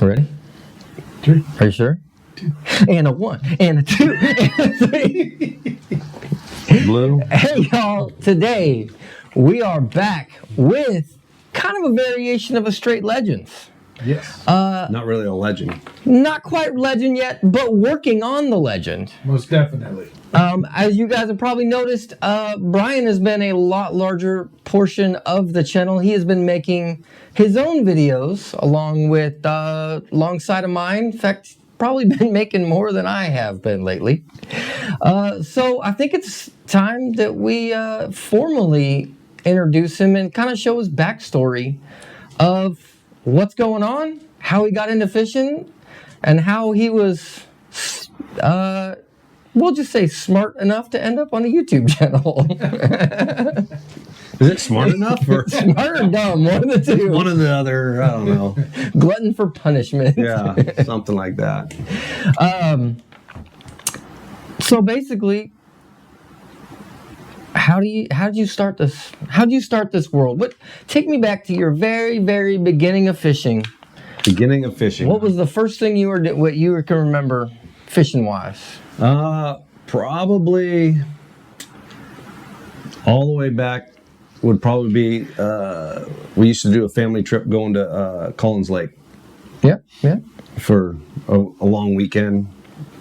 Ready? 3. Are you sure? 2. And a 1, and a 2, and a 3. Blue. Hey, y'all. Today, we are back with kind of a variation of a Strait Legends. Yes. Not really a legend. Not quite legend yet, but working on the legend. Most definitely. As you guys have probably noticed, Brian has been a lot larger portion of the channel. He has been making his own videos alongside of mine. In fact, probably been making more than I have been lately. So I think it's time that we formally introduce him and kind of show his backstory of what's going on, how he got into fishing, and how he was, we'll just say smart enough to end up on a YouTube channel. Is it smart enough? Or Smart or dumb, one of the two. one or the other, I don't know. Glutton for punishment. Yeah, something like that. So basically, how did you start this? How did you start this world? Take me back to your very, very beginning of fishing. Beginning of fishing. What was the first thing you can remember fishing wise? Probably all the way back would probably be, we used to do a family trip going to Koelling Lake. Yeah. For a long weekend,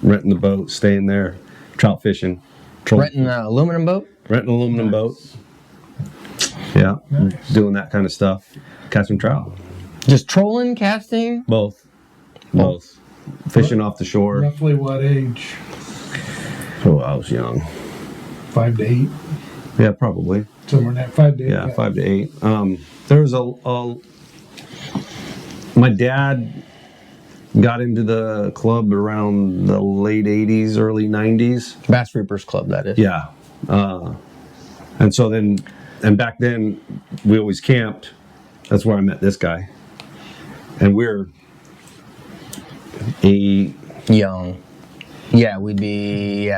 renting the boat, staying there, trout fishing. Renting an aluminum boat? Renting an aluminum boat. Yeah, doing that kind of stuff. Catching trout. Just trolling, casting? Both. Fishing off the shore. Roughly what age? Oh, I was young. 5 to 8? Yeah, probably. Somewhere in that 5 to 8. Yeah, 5 to 8. There was my dad got into the club around the late 80s, early 90s. Bass Reapers Club, that is. Yeah. And so then, and back then, we always camped. That's where I met this guy. And we're young. Yeah, we'd be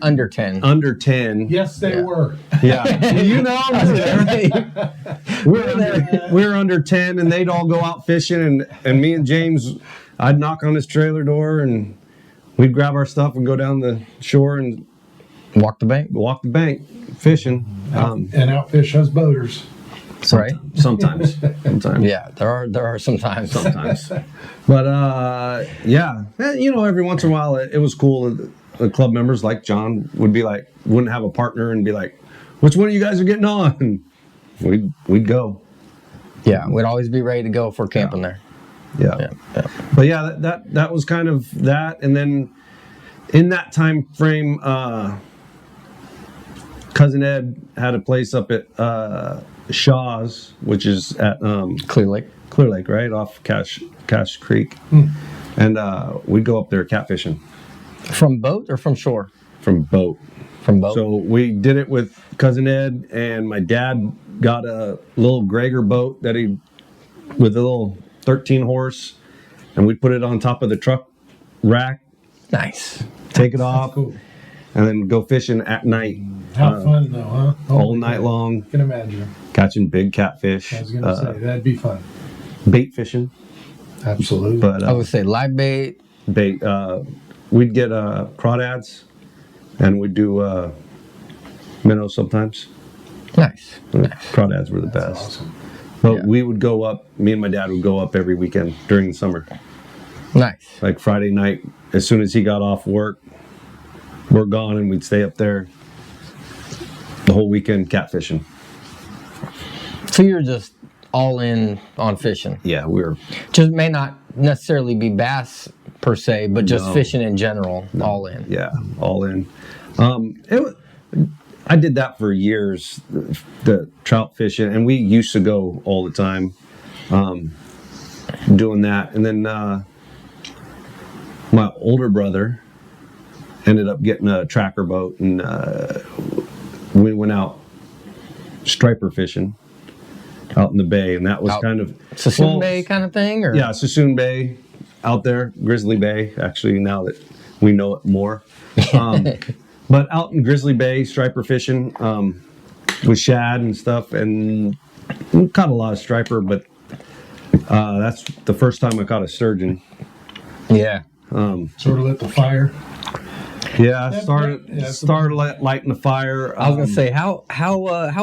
under 10. Under 10. Yes, they were. Yeah. You know, we're under 10, and they'd all go out fishing, and me and James, I'd knock on his trailer door, and we'd grab our stuff and go down the shore and walk the bank fishing. And outfish us boaters. Right? Sometimes. Yeah, there are sometimes. But yeah, you know, every once in a while it was cool. The club members like John wouldn't have a partner and be like, "Which one of you guys are getting on?" We'd go. Yeah, we'd always be ready to go if we're camping there. Yeah. But yeah, that was kind of that, and then in that time frame, Cousin Ed had a place up at Shaw's, which is at Clear Lake, right off Cash Creek, and we'd go up there catfishing. From boat or from shore? From boat. So we did it with Cousin Ed, and my dad got a little Gregor boat with a little 13 horse, and we'd put it on top of the truck rack. Nice. Take it off, Cool. and then go fishing at night. How fun though, huh? All night long. I can imagine. Catching big catfish. I was going to say, that'd be fun. Bait fishing. Absolutely. But I would say live bait. Bait. We'd get crawdads, and we'd do minnows sometimes. Nice. Crawdads were the That's best. awesome. But we would go up, me and my dad would go up every weekend during the summer. Nice. Like Friday night, as soon as he got off work, we're gone, and we'd stay up there the whole weekend catfishing. So you're just all in on fishing. Yeah, we were. Just may not necessarily be bass per se, but just No. fishing in general, all in. Yeah, all in. I did that for years, the trout fishing, and we used to go all the time doing that. And then my older brother ended up getting a tracker boat, and we went out striper fishing out in the bay, and that was kind of Sassoon Bay kind of thing, or yeah, Sassoon Bay out there, Grizzly Bay. Actually, now that we know it more, but out in Grizzly Bay, striper fishing with shad and stuff, and we caught a lot of striper. But That's the first time I caught a sturgeon. Yeah. Sort of lit the fire. Yeah, I started lighting the fire. I was gonna say, how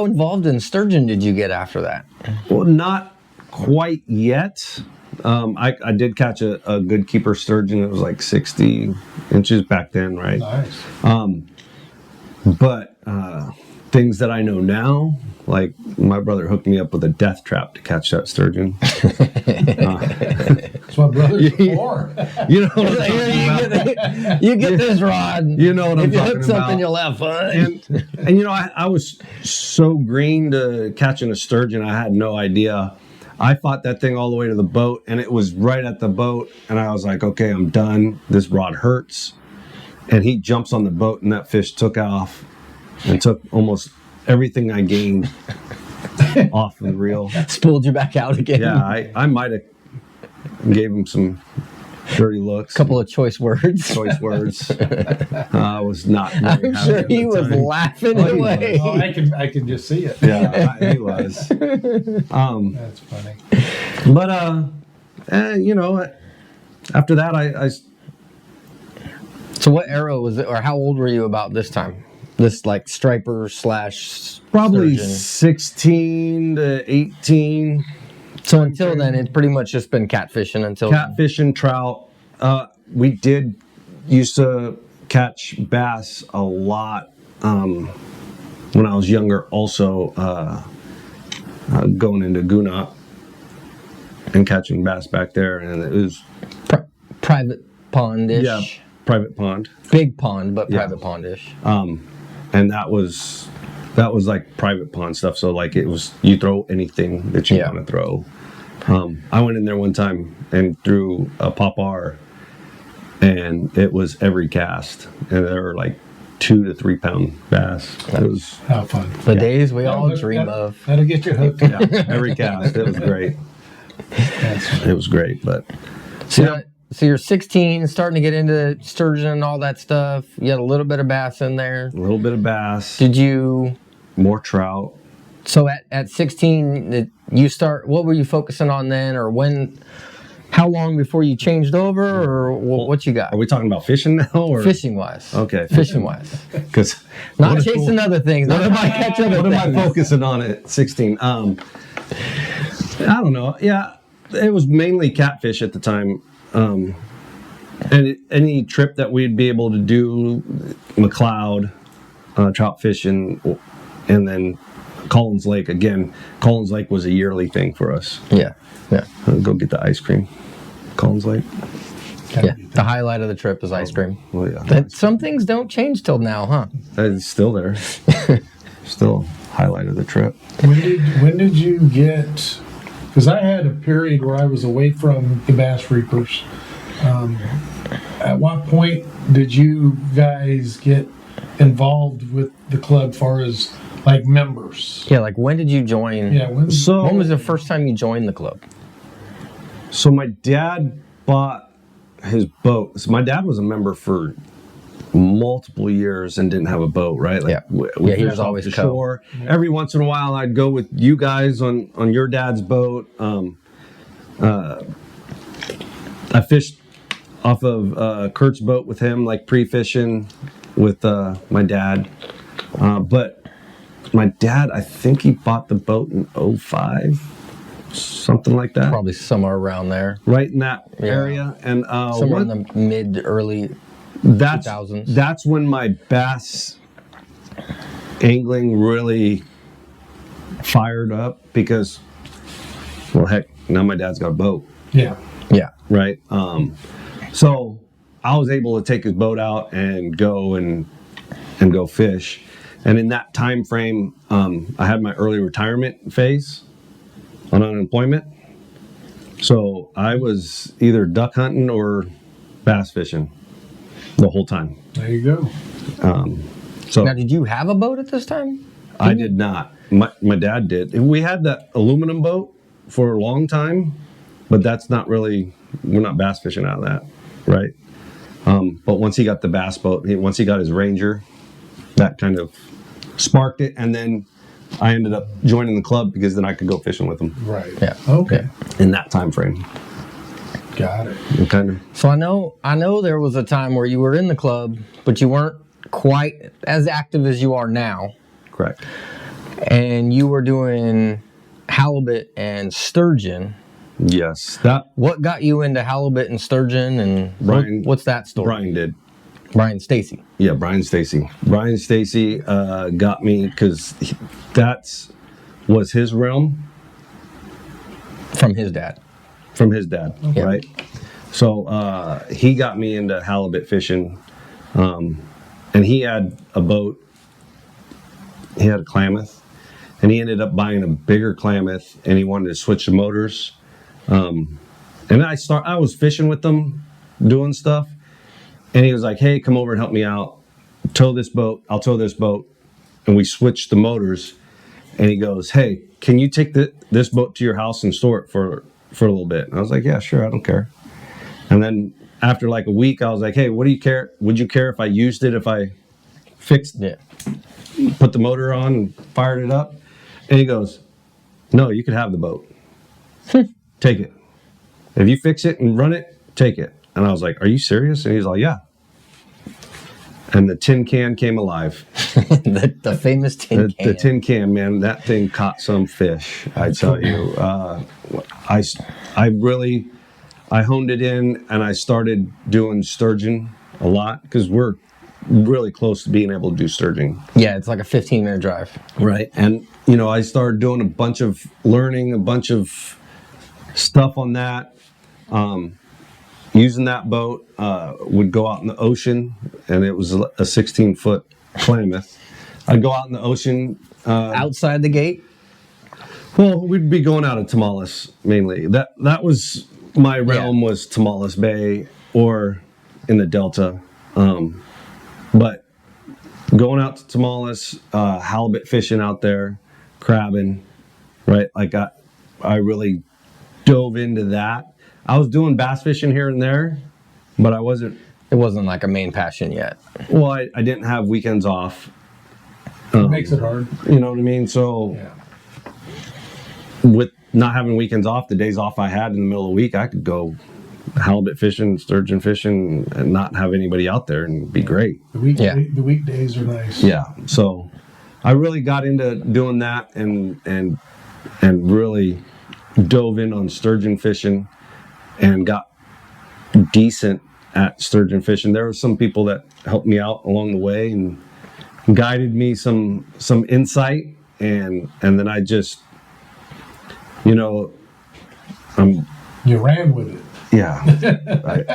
involved in sturgeon did you get after that? Well, not quite yet. I did catch a good keeper sturgeon. It was like 60 inches back then, right? Nice. But things that I know now, like my brother hooked me up with a death trap to catch that sturgeon. That's what brothers are for. You know what I'm talking about? You get this rod. You know what I'm if you talking hook something, about. you'll have fun. And you know, I was so green to catching a sturgeon, I had no idea. I fought that thing all the way to the boat, and it was right at the boat, and I was like, okay, I'm done. This rod hurts. And he jumps on the boat, and that fish took off and took almost everything I gained off the reel. Spooled you back out again. Yeah, I might have gave him some dirty looks. Couple of choice words. Choice words. I was not very I'm happy sure at he the was time. laughing Oh, he away. Oh, I can just see it. Yeah, he was. That's funny. But you know, after that, I So what era was it, or how old were you about this time? This like striper slash probably sturgeon. 16 to 18. So until then, it's pretty much just been catfishing until Catfish and trout. We did used to catch bass a lot when I was younger. Also, going into Gunot and catching bass back there, and it was private pondish. yeah, private pond. Big pond, but Yeah. private pondish. And that was like private pond stuff. So like it was, you throw anything that you Yeah. want to throw. I went in there one time and threw a popar, and it was every cast, and there were like 2 to 3 pound bass. It was How fun. The days we all That'll- dream that- of. That'll get you hooked. every cast. It was great. That's funny. It was great, but So, so you're 16, starting to get into sturgeon and all that stuff. You had a little bit of bass in there. a little bit of bass, Did you? more trout. So at 16, you start. What were you focusing on then, or when? How long before you changed over, or what you got? Are we talking about fishing now, or Fishing wise. Okay, Fishing wise. Because Not chasing other things. Not trying to catch other What am I things. focusing on at 16? I don't know. Yeah, it was mainly catfish at the time. And any trip that we'd be able to do, McLeod, trout fishing, and then Collins Lake. Again, Collins Lake was a yearly thing for us. Yeah. Yeah. Go get the ice cream. Collins Lake. Yeah. The highlight of the trip is ice cream. Well, yeah, But some things don't change till now, huh? it's still there. Still highlight of the trip. When did you get? Because I had a period where I was away from the Bass Reapers. At what point did you guys get involved with the club, far as like members? Yeah. Like when did you join? Yeah. When was the first time you joined the club? So my dad bought his boat. So my dad was a member for multiple years and didn't have a boat, right? Like, Yeah. we Yeah, he was fished off always the co. shore. Every once in a while, I'd go with you guys on your dad's boat. I fished off of Kurt's boat with him, like pre-fishing with my dad. But my dad, I think he bought the boat in 05, something like that. Probably somewhere around there. Right in that Yeah. area. And Somewhere in the early that's 2000s. That's when my bass angling really fired up because, well, heck, now my dad's got a boat, Yeah. Yeah. right? So I was able to take his boat out and go go fish. And in that time frame, I had my early retirement phase on unemployment. So I was either duck hunting or bass fishing the whole time. There you go. So Now, did you have a boat at this time? I did not. My dad did. We had that aluminum boat for a long time, but that's not really, we're not bass fishing out of that, right? But once he got the bass boat, once he got his Ranger, that kind of sparked it. And then I ended up joining the club because then I could go fishing with them. Right. Yeah. Okay. In that time frame. Got it. Kind of. So I know there was a time where you were in the club, but you weren't quite as active as you are now. Correct. And you were doing halibut and sturgeon. Yes. What got you into halibut and sturgeon, and what's that story? Brian did. Brian Stacy. Yeah, Brian Stacy. Brian Stacy got me because was his realm. From his dad. From his dad, Okay. right? So he got me into halibut fishing, and he had a boat. He had a Klamath, and he ended up buying a bigger Klamath, and he wanted to switch the motors. And I was fishing with them, doing stuff, and he was like, "Hey, come over and help me out. Tow this boat. I'll tow this boat." And we switched the motors. And he goes, "Hey, can you take this boat to your house and store it for a little bit?" And I was like, "Yeah, sure, I don't care." And then after like a week, I was like, "Hey, what do you care? Would you care if I used it, if I fixed it, put the motor on and fired it up?" And he goes, "No, you could have the boat. Take it. If you fix it and run it, take it." And I was like, "Are you serious?" And he's like, "Yeah." And the tin can came alive. the famous tin can. The tin can, man, that thing caught some fish, I tell you. I honed it in, and I started doing sturgeon a lot because we're really close to being able to do sturgeon. Yeah, it's like a 15-minute drive. Right. And, I started doing a bunch of stuff on that. Using that boat, would go out in the ocean, and it was a 16-foot Klamath. I'd go out in the ocean. Outside the gate? Well, we'd be going out of Tamales mainly. That was my realm, was Tamales Bay or in the Delta. But going out to Tamales, halibut fishing out there, crabbing, right? Like I really dove into that. I was doing bass fishing here and there, but I wasn't. It wasn't like a main passion yet. Well, I didn't have weekends off. It makes it hard. You know what I mean? So with not having weekends off, the days off I had in the middle of the week, I could go halibut fishing, sturgeon fishing, and not have anybody out there and be great. The weekdays are nice. Yeah. So I really got into doing that and really dove in on sturgeon fishing and got decent at sturgeon fishing. There were some people that helped me out along the way and guided me some insight, and then I just, you ran with it. Yeah. Right.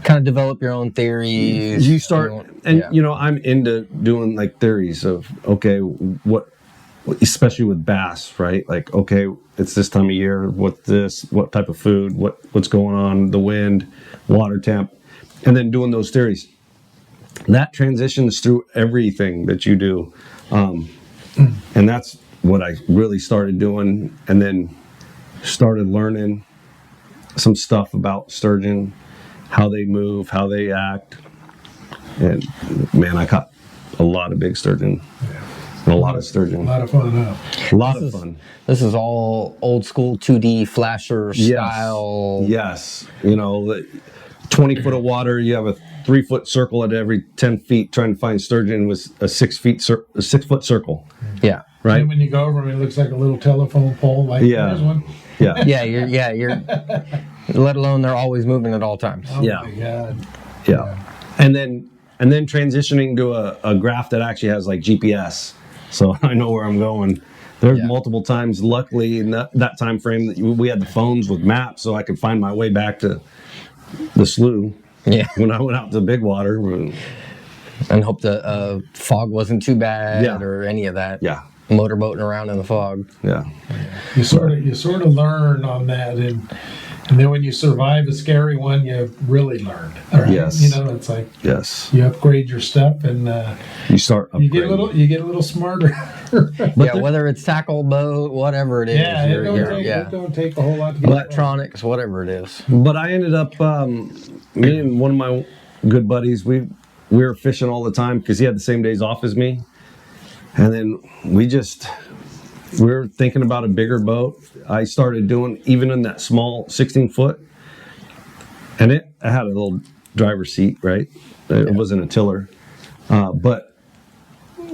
Kind of develop your own theories. You start, I'm into doing like theories of, okay, what, especially with bass, right? Like, okay, it's this time of year, what type of food, what's going on, the wind, water temp, and then doing those theories. That transitions through everything that you do. And that's what I really started doing, and then started learning some stuff about sturgeon, how they move, how they act. And man, I caught a lot of big sturgeon. Yeah. A lot of sturgeon. A lot of fun, huh? A lot of fun. This is all old school 2D flasher style. Yes. 20 foot of water, you have a 3-foot circle at every 10 feet trying to find sturgeon with a 6-foot circle. Yeah. Right? And when you go over them, it looks like a little telephone pole. Like, there's one. Yeah. You're let alone they're always moving at all times. Oh my God. Yeah. And then transitioning to a graph that actually has like GPS. So I know where I'm going. There's multiple times, luckily, in that time frame, that we had the phones with maps, so I could find my way back to the slough. Yeah. When I went out to big water. And hope the fog wasn't too bad or any of that. Yeah. Motorboating around in the fog. Yeah. You sort of learn on that, and then when you survive a scary one, you really learned. Right? Yes. It's like you upgrade your stuff, and you start upgrading. You get a little smarter. Whether it's tackle, boat, whatever it is. It don't take a whole lot to get electronics, whatever it is. But I ended up, me and one of my good buddies, we were fishing all the time because he had the same days off as me. And then we just we were thinking about a bigger boat. I started doing, even in that small 16-foot, and it had a little driver's seat, right? It wasn't a tiller. But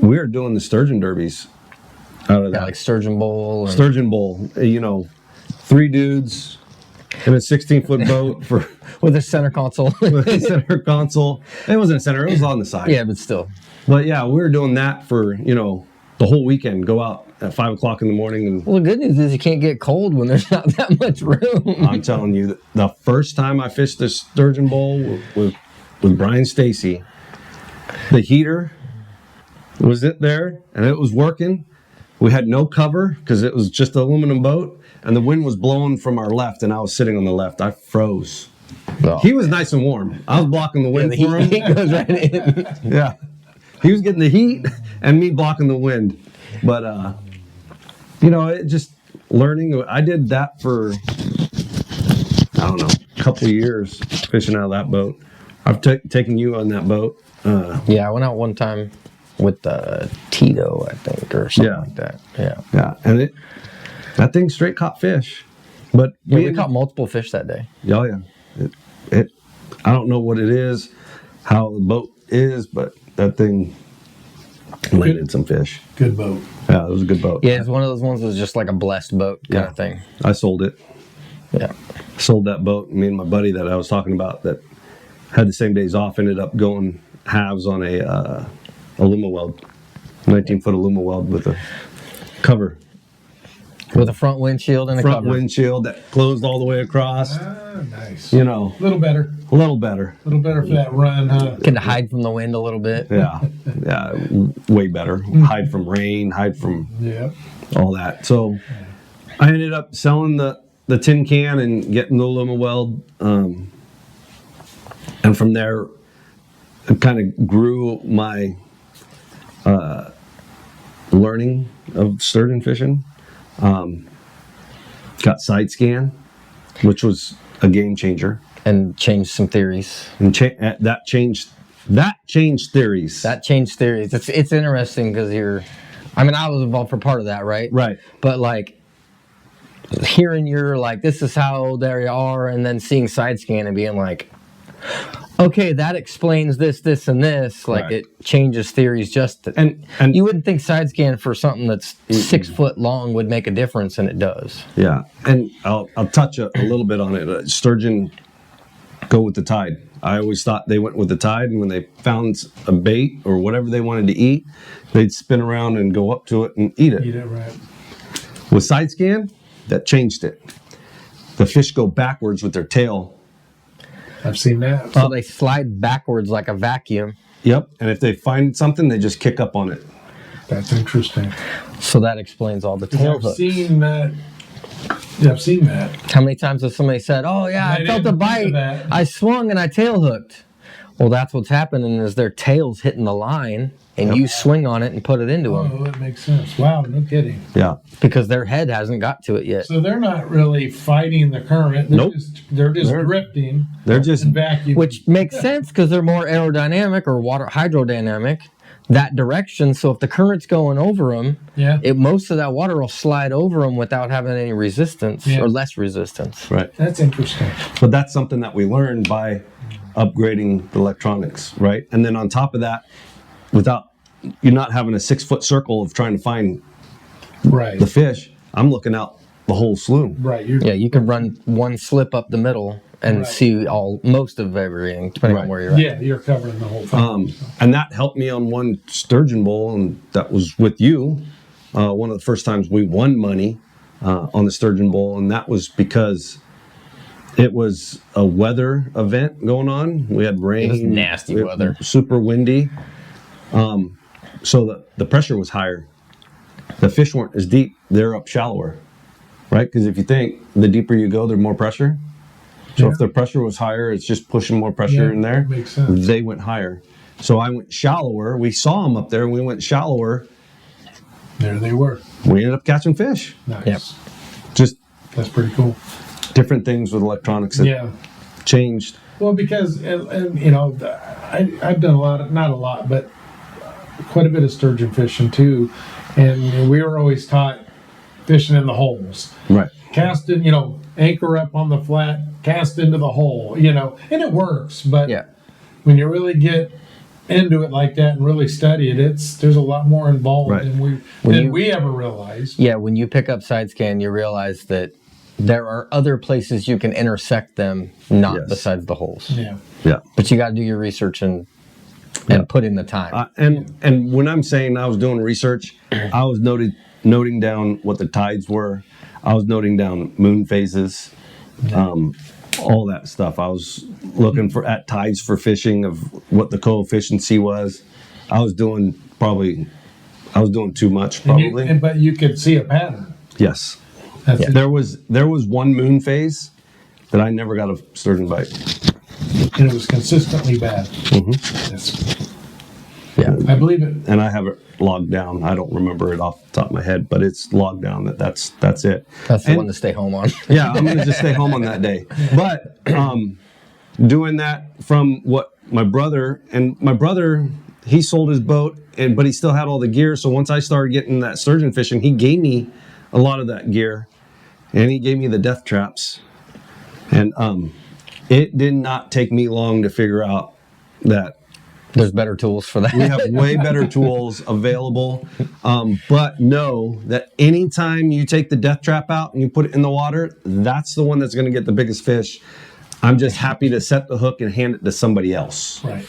we were doing the sturgeon derbies out of that. Like Sturgeon Bowl. Sturgeon Bowl, 3 dudes in a 16-foot boat with a center console. with a center console. It wasn't a center, it was on the side. Yeah, but still. But yeah, we were doing that for, the whole weekend. Go out at 5 o'clock in the morning. And Well, the good news is you can't get cold when there's not that much room. I'm telling you, the first time I fished the Sturgeon Bowl with Brian Stacy, the heater was there and it was working. We had no cover because it was just an aluminum boat, and the wind was blowing from our left, and I was sitting on the left. I froze. Oh. He was nice and warm. I was blocking the wind for him. Heat goes right in. Yeah. He was getting the heat and me blocking the wind. But, it just learning. I did that for, I don't know, a couple of years fishing out of that boat. I've taken you on that boat. Yeah, I went out one time with Tito, I think, or something like that. Yeah. Yeah. And that thing straight caught fish. But we caught multiple fish that day. Oh, yeah. It I don't know what it is, how the boat is, but that thing landed some fish. Good boat. Yeah, it was a good boat. Yeah, it's one of those ones that was just like a blessed boat kind of thing. I sold it. Yeah. Sold that boat. Me and my buddy that I was talking about that had the same days off ended up going halves on a Luma weld, 19-foot Luma weld with a cover. With a front windshield and a Front cover. windshield that closed all the way across. Nice. A little better. A little better. A little better for that run, huh? Can hide from the wind a little bit. Yeah. Yeah, way better. Hide from rain, hide from all that. So I ended up selling the tin can and getting the Luma weld. And from there, it kind of grew my learning of sturgeon fishing. Got side scan, which was a game changer, And changed some theories. and that changed theories. That changed theories. It's interesting because I was involved for part of that, right? Right. But like hearing your like, this is how they are, and then seeing side scan and being like, okay, that explains this, this, and this. Like it changes theories and you wouldn't think side scan for something that's 6 foot long would make a difference, and it does. Yeah, and I'll touch a little bit on it. Sturgeon go with the tide. I always thought they went with the tide, and when they found a bait or whatever they wanted to eat, they'd spin around and go up to it and eat it. Eat it right. With side scan, that changed it. The fish go backwards with their tail. I've seen that. So they slide backwards like a vacuum. Yep, and if they find something, they just kick up on it. That's interesting. So that explains all the tail hooks. I've seen that. Yeah, I've seen that. How many times has somebody said, oh yeah, I felt a bite, I swung and I tail hooked? Well, that's what's happening is their tail's hitting the line, and you swing on it and put it into them. Oh, that makes sense. Wow, no kidding. Yeah. Because their head hasn't got to it yet. So they're not really fighting the current. They're just drifting. They're just vacuum. Which makes sense because they're more aerodynamic or water hydrodynamic that direction. So if the current's going over them, most of that water will slide over them without having any resistance or less resistance. Right. That's interesting. But that's something that we learned by upgrading the electronics, right? And then on top of that, without you not having a 6 foot circle of trying to find the fish, I'm looking out the whole slough. Right. You can run one slip up the middle and see most of everything, depending on where you're at. Yeah, you're covering the whole thing. And that helped me on one sturgeon bowl, and that was with you. One of the first times we won money on the sturgeon bowl, and that was because it was a weather event going on. We had rain. It was nasty weather. Super windy. So the pressure was higher. The fish weren't as deep. They're up shallower, right? Because if you think the deeper you go, there's more pressure. So if the pressure was higher, it's just pushing more pressure in there. Makes sense. They went higher. So I went shallower. We saw them up there, and we went shallower. There they were. We ended up catching fish. Nice. Yep. Just That's pretty cool. different things with electronics that changed. Well, because I've done not a lot, but quite a bit of sturgeon fishing too, and we were always taught fishing in the holes. Right. Casting, anchor up on the flat, cast into the hole, and it works. But when you really get into it like that and really study it, there's a lot more involved than we ever realized. Yeah, when you pick up side scan, you realize that there are other places you can intersect them, not besides the holes. Yeah. Yeah. But you got to do your research and put in the time. And when I'm saying I was doing research, I was noting down what the tides were. I was noting down moon phases, all that stuff. I was looking at tides for fishing of what the coefficient was. I was doing too much probably. But you could see a pattern. Yes. There was one moon phase that I never got a sturgeon bite. And it was consistently bad. Mm-hmm. Yes. Yeah. I believe it. And I have it logged down. I don't remember it off the top of my head, but it's logged down that's it. That's the one to stay home on. Yeah, I'm going to just stay home on that day. But doing that from what my brother, he sold his boat, but he still had all the gear. So once I started getting that sturgeon fishing, he gave me a lot of that gear, and he gave me the death traps. And it did not take me long to figure out that there's better tools for that. we have way better tools available. But know that anytime you take the death trap out and you put it in the water, that's the one that's going to get the biggest fish. I'm just happy to set the hook and hand it to somebody else. Right.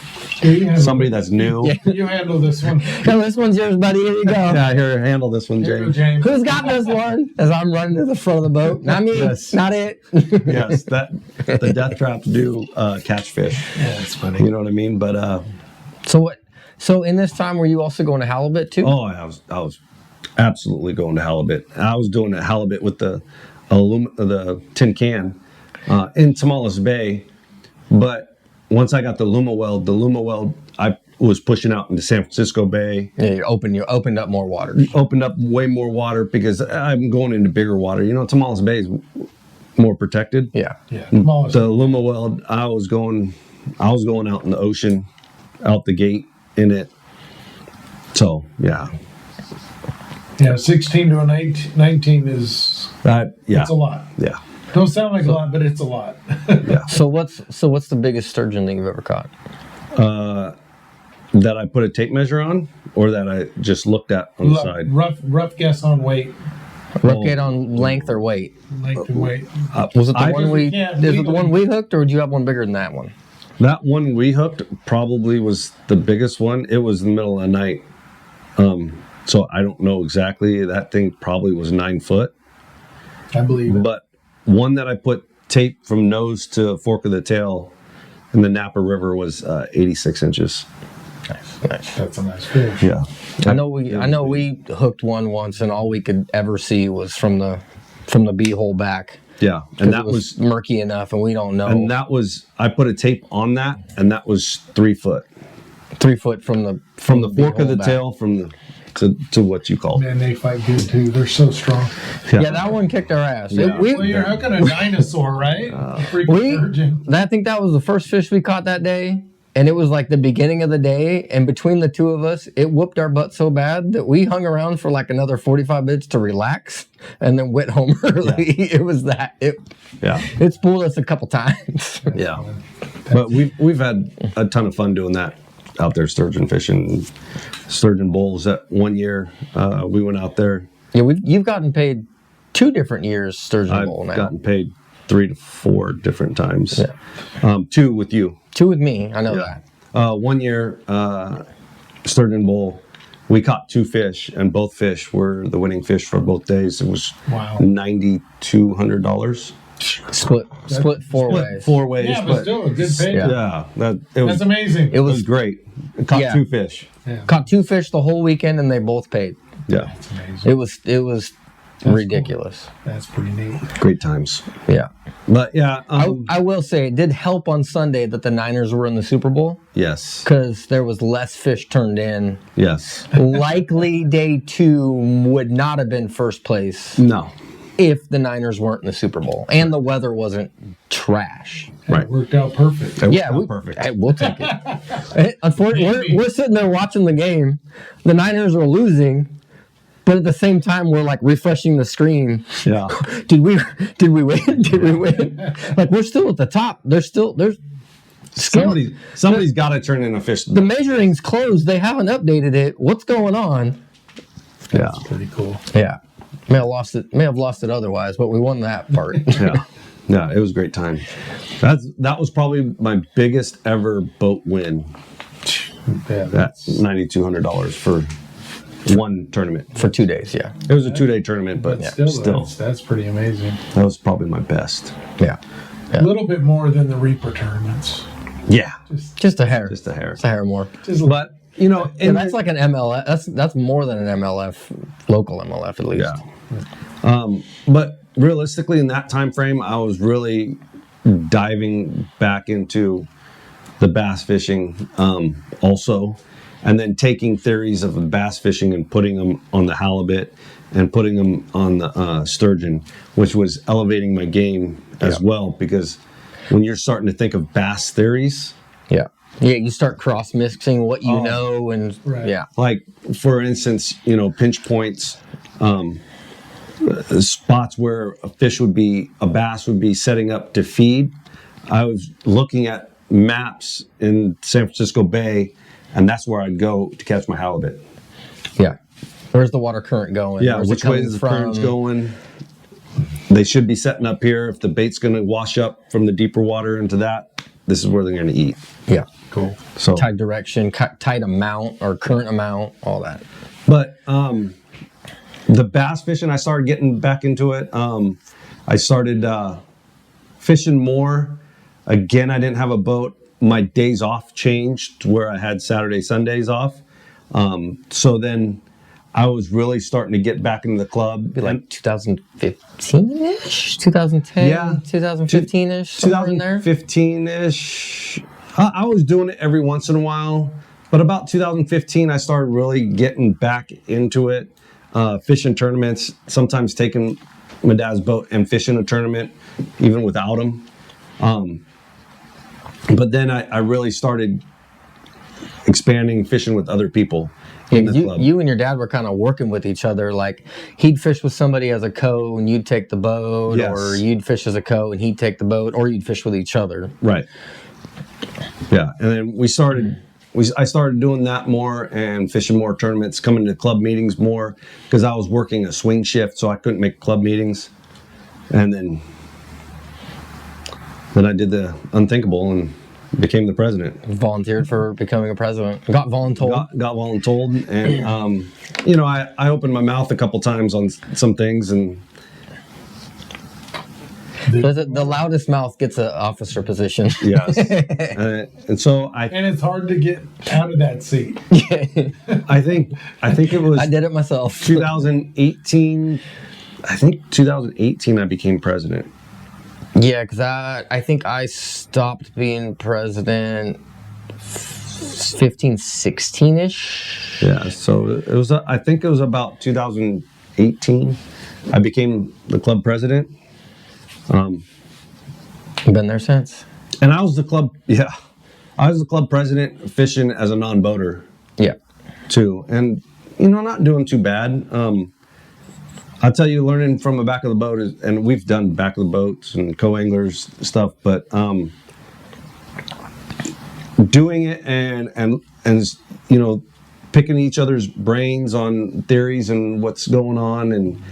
Somebody that's new. Yeah. You handle this one. No, this one's yours, buddy. Here you go. Yeah, here, handle this one, James. Who's got this one? As I'm running to the front of the boat. Not me. Yes. Not it. Yes, the death traps do catch fish. Yeah, that's funny. You know what I mean? But So in this time, were you also going to halibut too? oh, I was absolutely going to halibut. I was doing a halibut with the tin can in Tamales Bay. But once I got the Luma Weld, I was pushing out into San Francisco Bay. Yeah, you opened up more water. Opened up way more water because I'm going into bigger water. Tamales Bay is more protected. Yeah. Yeah. The Luma Weld, I was going out in the ocean, out the gate in it. So yeah. Yeah, 16 to 19 is it's a lot. Yeah. Don't sound like a lot, but it's a lot. Yeah. So what's the biggest sturgeon that you've ever caught? That I put a tape measure on, or that I just looked at on the side? Rough guess on weight. Rough guess on length or weight? Length and weight. Was it the one we hooked, or did you have one bigger than that one? That one we hooked probably was the biggest one. It was in the middle of the night. So I don't know exactly. That thing probably was 9 foot. I believe it. But one that I put tape from nose to fork of the tail in the Napa River was 86 inches. Nice. That's a nice fish. Yeah. I know we hooked one once, and all we could ever see was from the beehole back. Yeah, and that was murky enough, and we don't know. And that was, I put a tape on that, and that was 3 foot. 3 foot from the fork of the tail to what you call. Man, they fight good too. They're so strong. Yeah, that one kicked our ass. Yeah. Well, you're hooking a dinosaur, right? I think that was the first fish we caught that day. And it was like the beginning of the day, and between the two of us, it whooped our butt so bad that we hung around for like another 45 minutes to relax, and then went home early. Yeah. It was that. It spooled us a couple times. Yeah, but we've had a ton of fun doing that out there, sturgeon fishing, sturgeon bowls. That one year we went out there. Yeah, you've gotten paid 2 different years sturgeon bowl now. I've gotten paid 3 to 4 different times. Yeah. 2 with you. 2 with me, I know that. 1 year, sturgeon bowl, we caught 2 fish, and both fish were the winning fish for both days. It was $9,200. Split 4 ways. 4 ways. Yeah, but still a good pay. Yeah, that's amazing. It was great. Caught 2 fish. Yeah. Caught 2 fish the whole weekend, and they both paid. Yeah, that's amazing. It was ridiculous. Cool. That's pretty neat. Great times. Yeah. But yeah, I will say it did help on Sunday that the Niners were in the Super Bowl. Yes. Because there was less fish turned in. Yes. Likely day 2 would not have been first place. No. If the Niners weren't in the Super Bowl and the weather wasn't trash. Right. It worked out perfect. Perfect. Hey, we'll take it. Unfortunately, we're sitting there watching the game. The Niners are losing. But at the same time, we're like refreshing the screen. Yeah. Did we win? Did we win? Like, we're still at the top. There's Somebody's got to turn in a fish. the measuring's closed. They haven't updated it. What's going on? Yeah. Pretty cool. Yeah. May have lost it otherwise, but we won that part. Yeah. Yeah, it was a great time. That was probably my biggest ever boat win. Yeah, That's $9,200 for one tournament. For 2 days, yeah. It was a 2-day tournament, but still. That's pretty amazing. That was probably my best. Yeah. A little bit more than the Reaper tournaments. Yeah. Just a hair. Just a hair. Just a hair more. But, you know, And that's like an MLF. That's more than an MLF, local MLF at least. Yeah. But realistically, in that time frame, I was really diving back into the bass fishing also, and then taking theories of the bass fishing and putting them on the halibut and putting them on the sturgeon, which was elevating my game as well, because when you're starting to think of bass theories, you start cross mixing what you know, and like for instance, you know, pinch points, spots where a bass would be setting up to feed. I was looking at maps in San Francisco Bay, and that's where I'd go to catch my halibut. Yeah. Where's the water current going? Yeah, Where's which way is the current's going? They should be setting up here. If the bait's going to wash up from the deeper water into that, this is where they're going to eat. Yeah. Cool. So tide direction, tide amount or current amount, all that. But the bass fishing, I started getting back into it. I started fishing more. Again, I didn't have a boat. My days off changed to where I had Saturday, Sundays off. So then I was really starting to get back into the club. Be like 2015-ish? 2010? Yeah. 2015-ish? Somewhere in there? 2015-ish. I was doing it every once in a while. But about 2015, I started really getting back into it. Fishing tournaments, sometimes taking my dad's boat and fishing a tournament, even without him. But then I really started expanding fishing with other people in the club. You and your dad were kind of working with each other. Like, he'd fish with somebody as a co and you'd take the boat, or you'd fish as a co and he'd take the boat, or you'd fish with each other. Right. Yeah, and then I started doing that more and fishing more tournaments, coming to club meetings more, because I was working a swing shift, so I couldn't make club meetings. And then I did the unthinkable and became the president. Volunteered for becoming a president. Got voluntold. Got voluntold, and you know, I opened my mouth a couple times on some things, and the loudest mouth gets an officer position. yes, and so and it's hard to get out of that seat. I think it was. I did it myself. 2018. I think 2018 I became president. Yeah, because I think I stopped being president 15, 16-ish. Yeah, so it was. I think it was about 2018. I became the club president. Been there since. And I was the club. Yeah, I was the club president fishing as a non-boater. Yeah. Too, and you know, not doing too bad. I'll tell you, learning from the back of the boat is, and we've done back of the boats and co-anglers stuff, but doing it and you know, picking each other's brains on theories and what's going on, and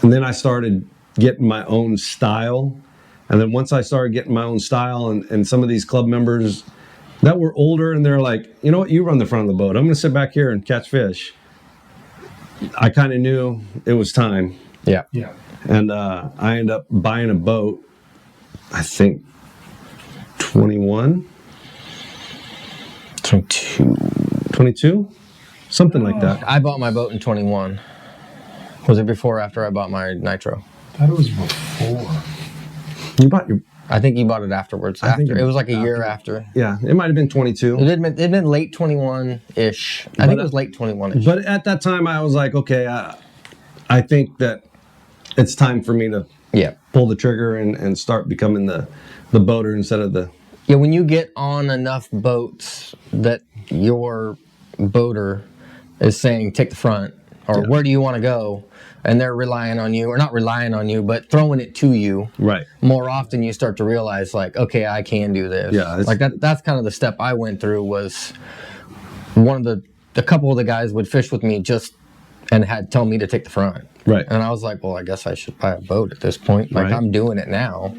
then I started getting my own style, and then once I started getting my own style, and some of these club members that were older, and they're like, you know what, you run the front of the boat, I'm going to sit back here and catch fish. I kind of knew it was time. Yeah. Yeah. And I ended up buying a boat, I think 21? 22. 22? Something like that. I bought my boat in 21. Was it before or after I bought my Nitro? I thought it was before. You bought your... I think you bought it afterwards. I think it was like a year after. Yeah, it might have been 22. It had been late 21-ish. I think it was late 21-ish. But at that time, I was like, okay, I think that it's time for me to pull the trigger and start becoming the boater instead of the... Yeah, when you get on enough boats that your boater is saying take the front, or where do you want to go, and they're relying on you, or not relying on you, but throwing it to you. Right. More often, you start to realize, like, okay, I can do this. Yeah, like that's kind of the step I went through. Was one of a couple of the guys would fish with me and had tell me to take the front. Right. And I was like, well, I guess I should buy a boat at this point. Like, I'm doing it now.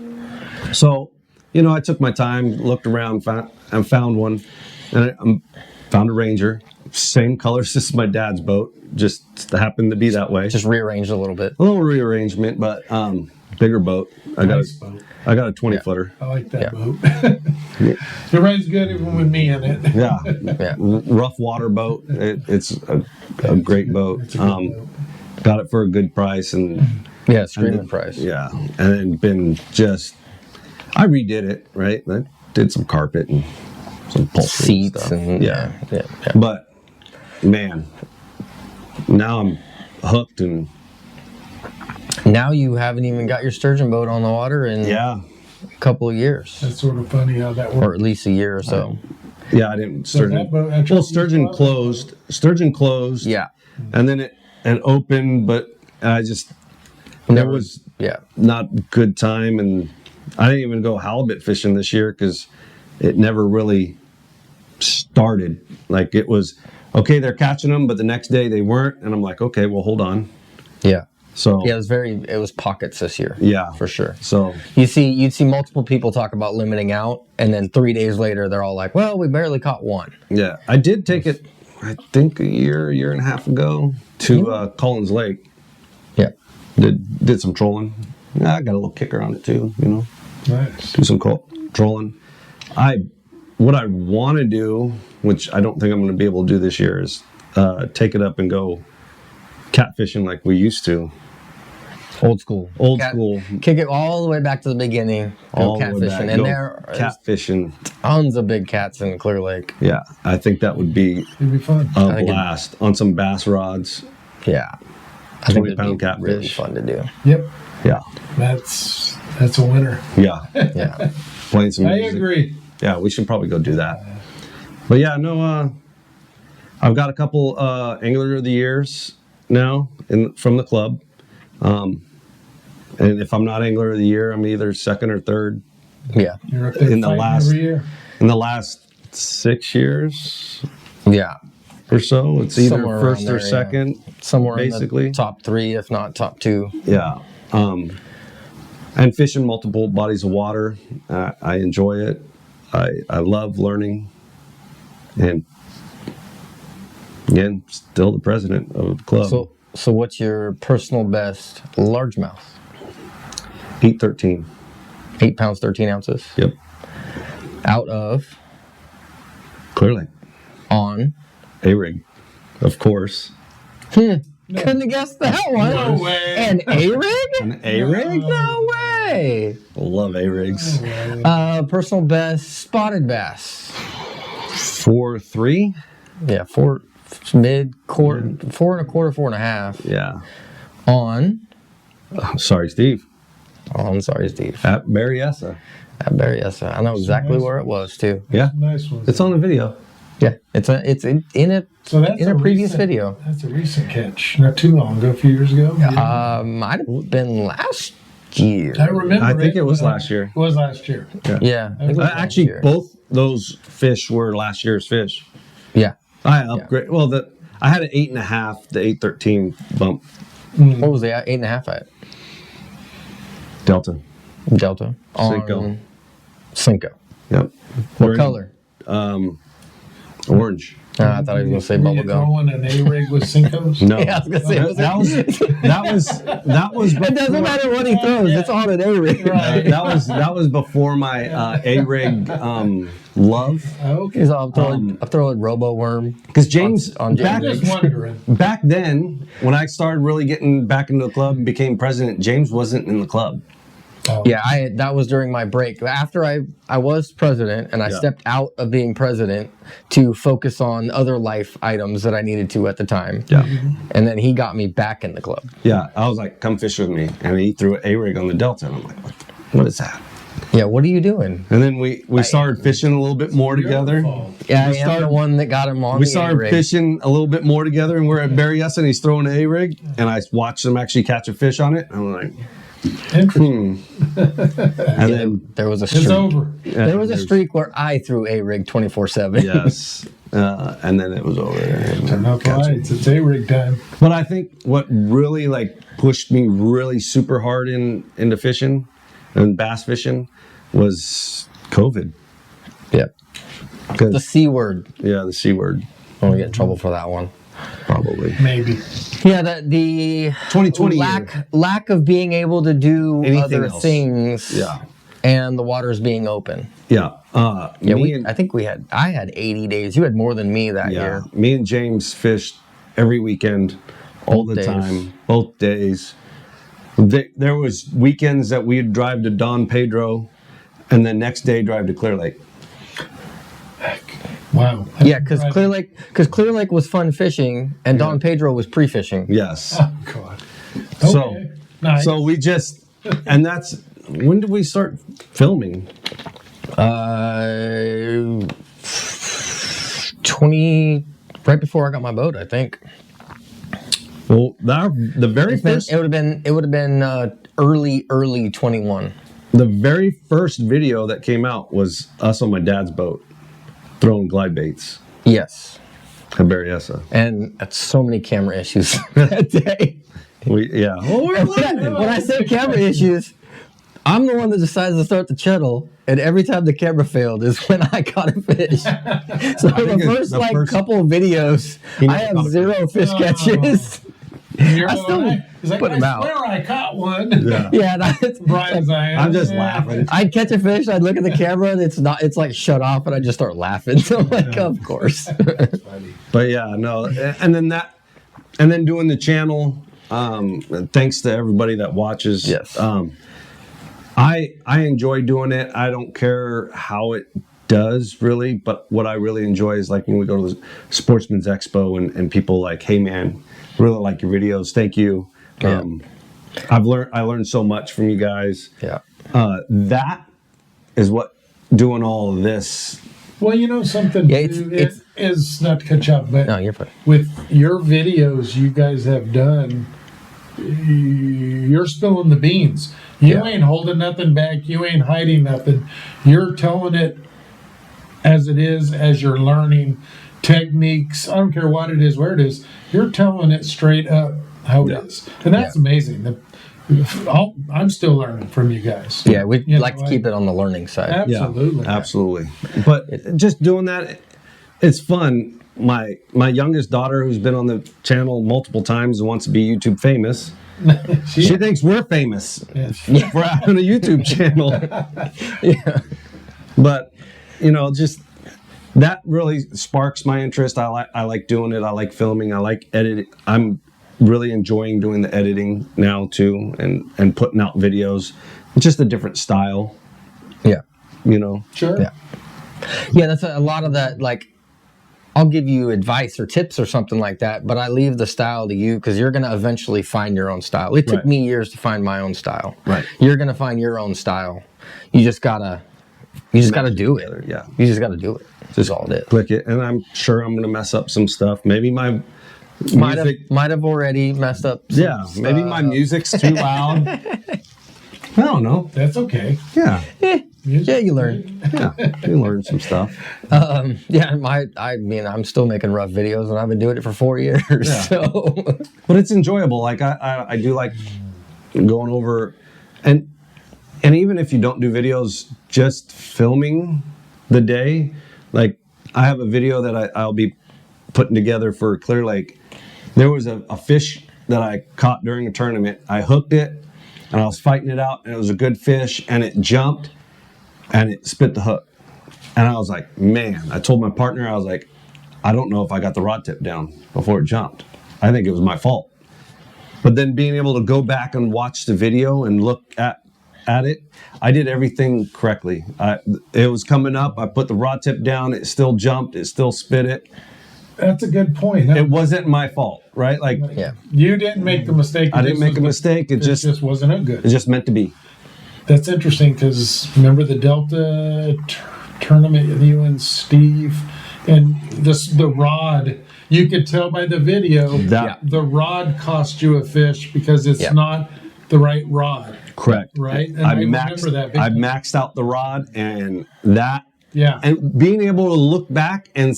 So, I took my time, looked around, found one, and I found a Ranger, same colors as my dad's boat, just happened to be that way. Just rearranged a little bit. A little rearrangement, but bigger boat. I got a 20-footer. I like that boat. It runs good even with me in it. Yeah. Rough water boat. It's a great boat. It's a good boat. Got it for a good price and Screaming price. Yeah, and then I redid it. Right, I did some carpet and some upholstery Seats stuff. and yeah. But man, now I'm hooked and. Now you haven't even got your sturgeon boat on the water in a couple of years. That's sort of funny how that works. Or at least a year or so. Yeah, I didn't. Sturgeon closed. Sturgeon closed. Yeah. And then it opened, but I just there was not good time, and I didn't even go halibut fishing this year because it never really started. Like, it was okay, they're catching them, but the next day they weren't, and I'm like, okay, well, hold on. Yeah. So it was pockets this year. Yeah, for sure. So you'd see multiple people talk about limiting out, and then 3 days later they're all like, "Well, we barely caught one." Yeah, I did take it, I think a year and a half ago to Koelling Lake. Yeah, did some trolling. I got a little kicker on it too. Nice. Do some trolling. What I want to do, which I don't think I'm going to be able to do this year, is take it up and go catfishing like we used to. Old school. School. Kick it all the way back to the beginning. Go catfishing. And there are catfishing. Tons of big cats in Clear Lake. Yeah, I think that would be fun. A blast on some bass rods. Yeah. I think it'd be catfish. Really fun to do. Yep. Yeah. That's a winner. Yeah. Yeah. Playing some music. I agree. Yeah, we should probably go do that. But yeah, no, I've got a couple Angler of the Years now from the club. And if I'm not Angler of the Year, I'm either second or third. Yeah. You're up there in the last every year. In the last 6 years. Yeah. Or so. It's either Somewhere first there, or second. Somewhere basically. in the top 3, if not top 2. Yeah. And fishing multiple bodies of water. I enjoy it. I love learning. And again, still the president of the club. So what's your personal best largemouth? 813. 8 pounds, 13 ounces? Yep. Out of? Clear Lake. On? A-rig, of course. Couldn't have guessed that one. No way. An A-rig? An A-rig? No way. Love A-rigs. Personal best spotted bass. 4.3? Yeah, 4 mid-quarter, 4 1/4, 4 1/2. Yeah. On? Sorry, Steve. Oh, I'm sorry, Steve. At Berryessa. At Berryessa. I know exactly where it was too. Yeah. Nice one. It's on the video. Yeah, it's in a previous video. That's a recent catch. Not too long ago, a few years ago. Might have been last year. I remember. I think it was last year. It was last year. Yeah. I think it was actually, last year. both those fish were last year's fish. Yeah. I upgrade. Well, I had an 8.5, the 813 bump. What was the 8.5 at? Delta. Delta. Cinco. Cinco. Yep. What color? Orange. I thought he was going to say Were bubble you gum. throwing an A-rig with Cinco's? No. Yeah, I was going to say. That was. It doesn't matter what he throws. It's on an A-rig. Right. That was before my A-rig love. Okay. He's all, I'm throwing Robo Worm. Because James, on I'm just wondering. back then, when I started really getting back into the club and became president, James wasn't in the club. Oh. Yeah, that was during my break. After I was president and I stepped out of being president to focus on other life items that I needed to at the time. Yeah. And then he got me back in the club. Yeah, I was like, come fish with me. And he threw an A-rig on the Delta. And I'm like, what is that? Yeah, what are you doing? And then we started fishing a little bit more together. Yeah, We I am the one that got him on We the started A-rig. fishing a little bit more together, and we're at Berryessa, and he's throwing an A-rig, and I watched him actually catch a fish on it. And I'm like, Interesting. And then there was a It's streak. over. There was a streak where I threw A-rig 24/7. yes, and then it was over there. Turn up lights. It's A-rig time. But I think what really like pushed me really super hard into fishing and bass fishing was COVID. Yep. The C word. Yeah, the C word. I'm gonna get in trouble for that one. Probably. Maybe. Yeah, the 2020 lack of being able to do Anything other else. things. Yeah. And the waters being open. Yeah. Yeah, I had 80 days. You had more than me that year. Me and James fished every weekend, all Both the days. time, both days. There was weekends that we'd drive to Don Pedro, and the next day drive to Clear Lake. Wow. Yeah, because Clear Lake was fun fishing, and Don Pedro was pre-fishing. Yes. Oh, God. So, Okay. Nice. so we just, and that's when did we start filming? 20 right before I got my boat, I think. Well, the very first, It would have been early 21. the very first video that came out was us on my dad's boat throwing glide baits Yes. at Berryessa. And that's so many camera issues that day. Well, we're learning. When I say camera issues, I'm the one that decides to start the channel, and every time the camera failed is when I caught a fish. So the first couple of videos, I have zero fish catches. I still put them out. I swear I caught one. Yeah, that's Brian's I'm just laughing. I'd catch a fish, I'd look at the camera, and it's like shut off, and I just start laughing. So I'm like, of course. But yeah, no, and then doing the channel. Thanks to everybody that watches. Yes. I enjoy doing it. I don't care how it does really, but what I really enjoy is like when we go to the Sportsman's Expo and people like, hey man, really like your videos. Thank you. Yeah. I learned so much from you guys. Yeah. That is what doing all of this. Well, you know something, Yeah, too, it's- it is not to catch up, but No, you're fine. with your videos you guys have done, you're spilling the beans. You Yeah. ain't holding nothing back. You ain't hiding nothing. You're telling it as it is, as you're learning techniques. I don't care what it is, where it is. You're telling it straight up how it is. And that's amazing. I'm still learning from you guys. Yeah, we You like know, to keep it on the learning side. Absolutely. Yeah, absolutely. But just doing that, it's fun. My youngest daughter, who's been on the channel multiple times and wants to be YouTube famous, she thinks we're famous for having a YouTube channel. Yeah. But just that really sparks my interest. I like doing it. I like filming. I like editing. I'm really enjoying doing the editing now too, and putting out videos. It's just a different style. Yeah. Sure. Yeah. Yeah, that's a lot of that. Like, I'll give you advice or tips or something like that, but I leave the style to you because you're going to eventually find your own style. It took Right. me years to find my own style. Right. You're going to find your own style. You just gotta do it. Together, yeah. You just gotta do it. That's all it is. Click it, and I'm sure I'm going to mess up some stuff. Maybe my Might music. have already messed up. Yeah, maybe my music's too loud. I don't know. That's okay. Yeah, Yeah, you learn. yeah, you learn some stuff. Yeah, I'm still making rough videos, and I've been doing it for 4 years. Yeah. So, But it's enjoyable. Like I do like going over, and even if you don't do videos, just filming the day. Like I have a video that I'll be putting together for Clear Lake. There was a fish that I caught during a tournament. I hooked it, and I was fighting it out, and it was a good fish, and it jumped, and it spit the hook. And I was like, man, I told my partner, I was like, I don't know if I got the rod tip down before it jumped. I think it was my fault. But then being able to go back and watch the video and look at it, I did everything correctly. It was coming up, I put the rod tip down, it still jumped, it still spit it. That's a good point. It wasn't my fault, right? Like, yeah. You didn't make the mistake. I didn't make a mistake. It just wasn't a good. It's just meant to be. That's interesting because remember the Delta tournament with you and Steve, and the rod. You could tell by the video that the rod cost you a fish because it's not the right rod. correct, Right? And I remember that big time. maxed out the rod, and that Yeah. and being able to look back and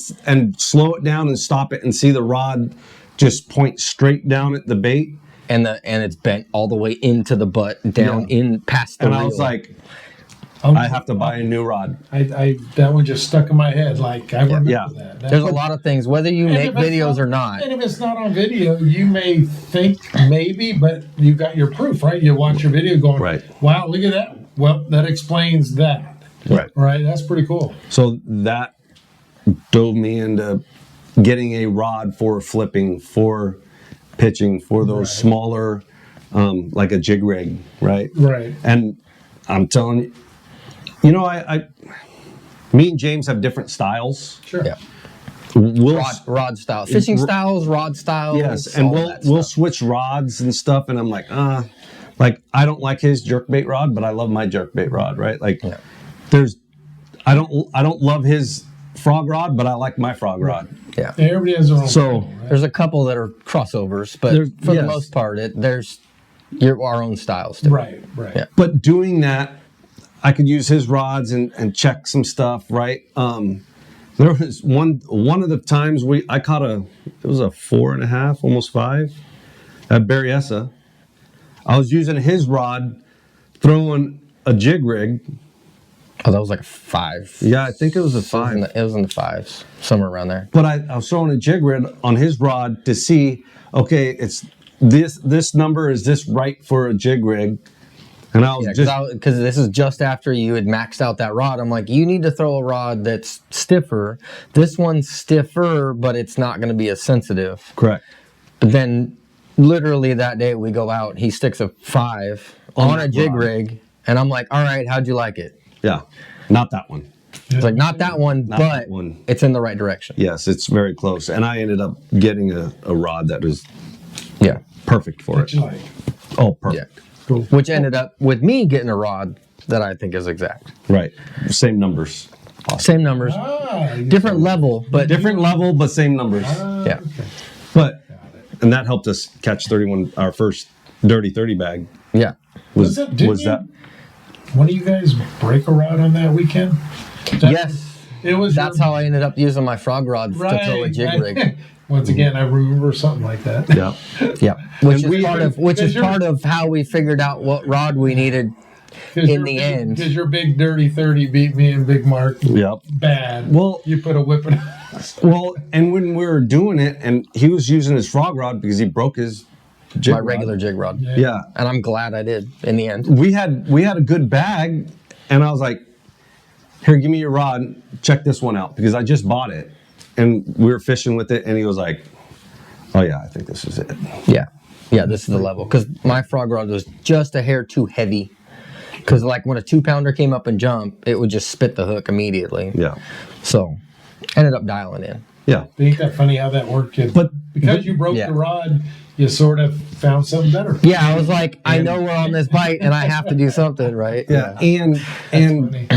slow it down and stop it and see the rod just point straight down at the bait. And it's bent all the way into the butt, down in past the And reel. I was like, I have to buy a new rod. I that one just stuck in my head. Like I remember that. There's a lot of things, whether you make videos or not. And if it's not on video, you may think maybe, but you got your proof, right? You watch your video going, Right. wow, look at that. Well, that explains that. Right. Right? That's pretty cool. So that dove me into getting a rod for flipping, for pitching, for those smaller, like a jig rig, right? Right. And I'm telling you, you know, me and James have different styles. Sure. Yeah. We'll, Rod style, fishing styles, rod styles. yes, and we'll switch rods and stuff, and I'm like, I don't like his jerkbait rod, but I love my jerkbait rod, right? Like, I don't love his frog rod, but I like my frog rod. Yeah. Everybody has their own. So style, right? There's a couple that are crossovers, but for the most part, there's our own styles too. Right. Yeah. But doing that, I could use his rods and check some stuff, right? There was one of the times I caught it was a 4.5, almost 5 at Berryessa. I was using his rod, throwing a jig rig. Oh, that was like a 5. Yeah, I think it was a 5. It was in the 5s, somewhere around there. But I was throwing a jig rig on his rod to see, okay, it's this number, is this right for a jig rig? And I was because this is just after you had maxed out that rod. I'm like, you need to throw a rod that's stiffer. This one's stiffer, but it's not going to be as sensitive. correct. But then, literally that day we go out, he sticks a 5 on a jig rig, and I'm like, all right, how'd you like it? Yeah, not that one. It's like, not that one, but that one. it's in the right direction. Yes, it's very close. And I ended up getting a rod that was Yeah. perfect for What it. you like? Oh, perfect. Yeah. Cool. Which ended up with me getting a rod that I think is exact. Right. Same numbers. Same numbers, different level, but Different level, but same numbers. yeah. And that helped us catch 31, our first Dirty 30 bag. Yeah. Was Didn't that? One of you guys break a rod on that weekend? Yes. It was. That's how I ended up using my frog rod to throw a jig rig. Once again, I remember something like that. Yeah. Yeah, which And is part of how we figured out what rod we needed in the end. Because your big Dirty 30 beat me and Big Mark Yep. bad. Well- you put a whipping. Well, and when we were doing it, and he was using his frog rod because he broke his jig My rod. regular jig rod. Yeah. And I'm glad I did in the end. We had a good bag, and I was like, here, give me your rod. Check this one out, because I just bought it. And we were fishing with it, and he was like, oh, yeah, I think this is it. Yeah. Yeah, this is the level. Because my frog rod was just a hair too heavy. Because like when a 2-pounder came up and jumped, it would just spit the hook immediately. Yeah. So ended up dialing in. Yeah. Ain't that funny how that worked? But because you broke the rod, you sort of found something better. Yeah, I was like, I know we're on this bite and I have to do something, right? yeah, and Funny.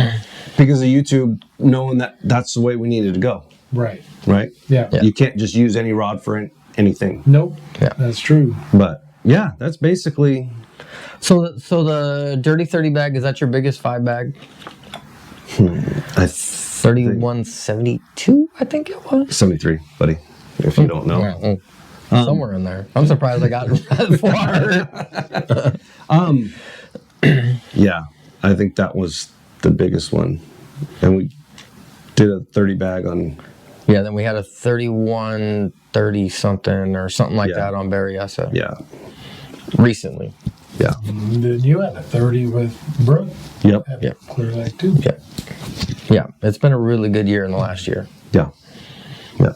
because of YouTube, knowing that that's the way we needed to go, Right. right? Yeah. Yeah. You can't just use any rod for anything. Nope. Yeah. That's true. But yeah, that's basically So the Dirty 30 bag, is that your biggest 5 bag? I 3172, I think it was. 73, buddy. If you don't know. Yeah, somewhere in there. I'm surprised I got that far. Yeah, I think that was the biggest one, and we did a 30 bag on. Yeah, then we had a 3130 something or something like that on Berryessa. Yeah, Recently. yeah, And then you had a 30 with Brooke. yep, At Yep. Clear Lake too. Yeah. Yeah, it's been a really good year in the last year. yeah, yeah.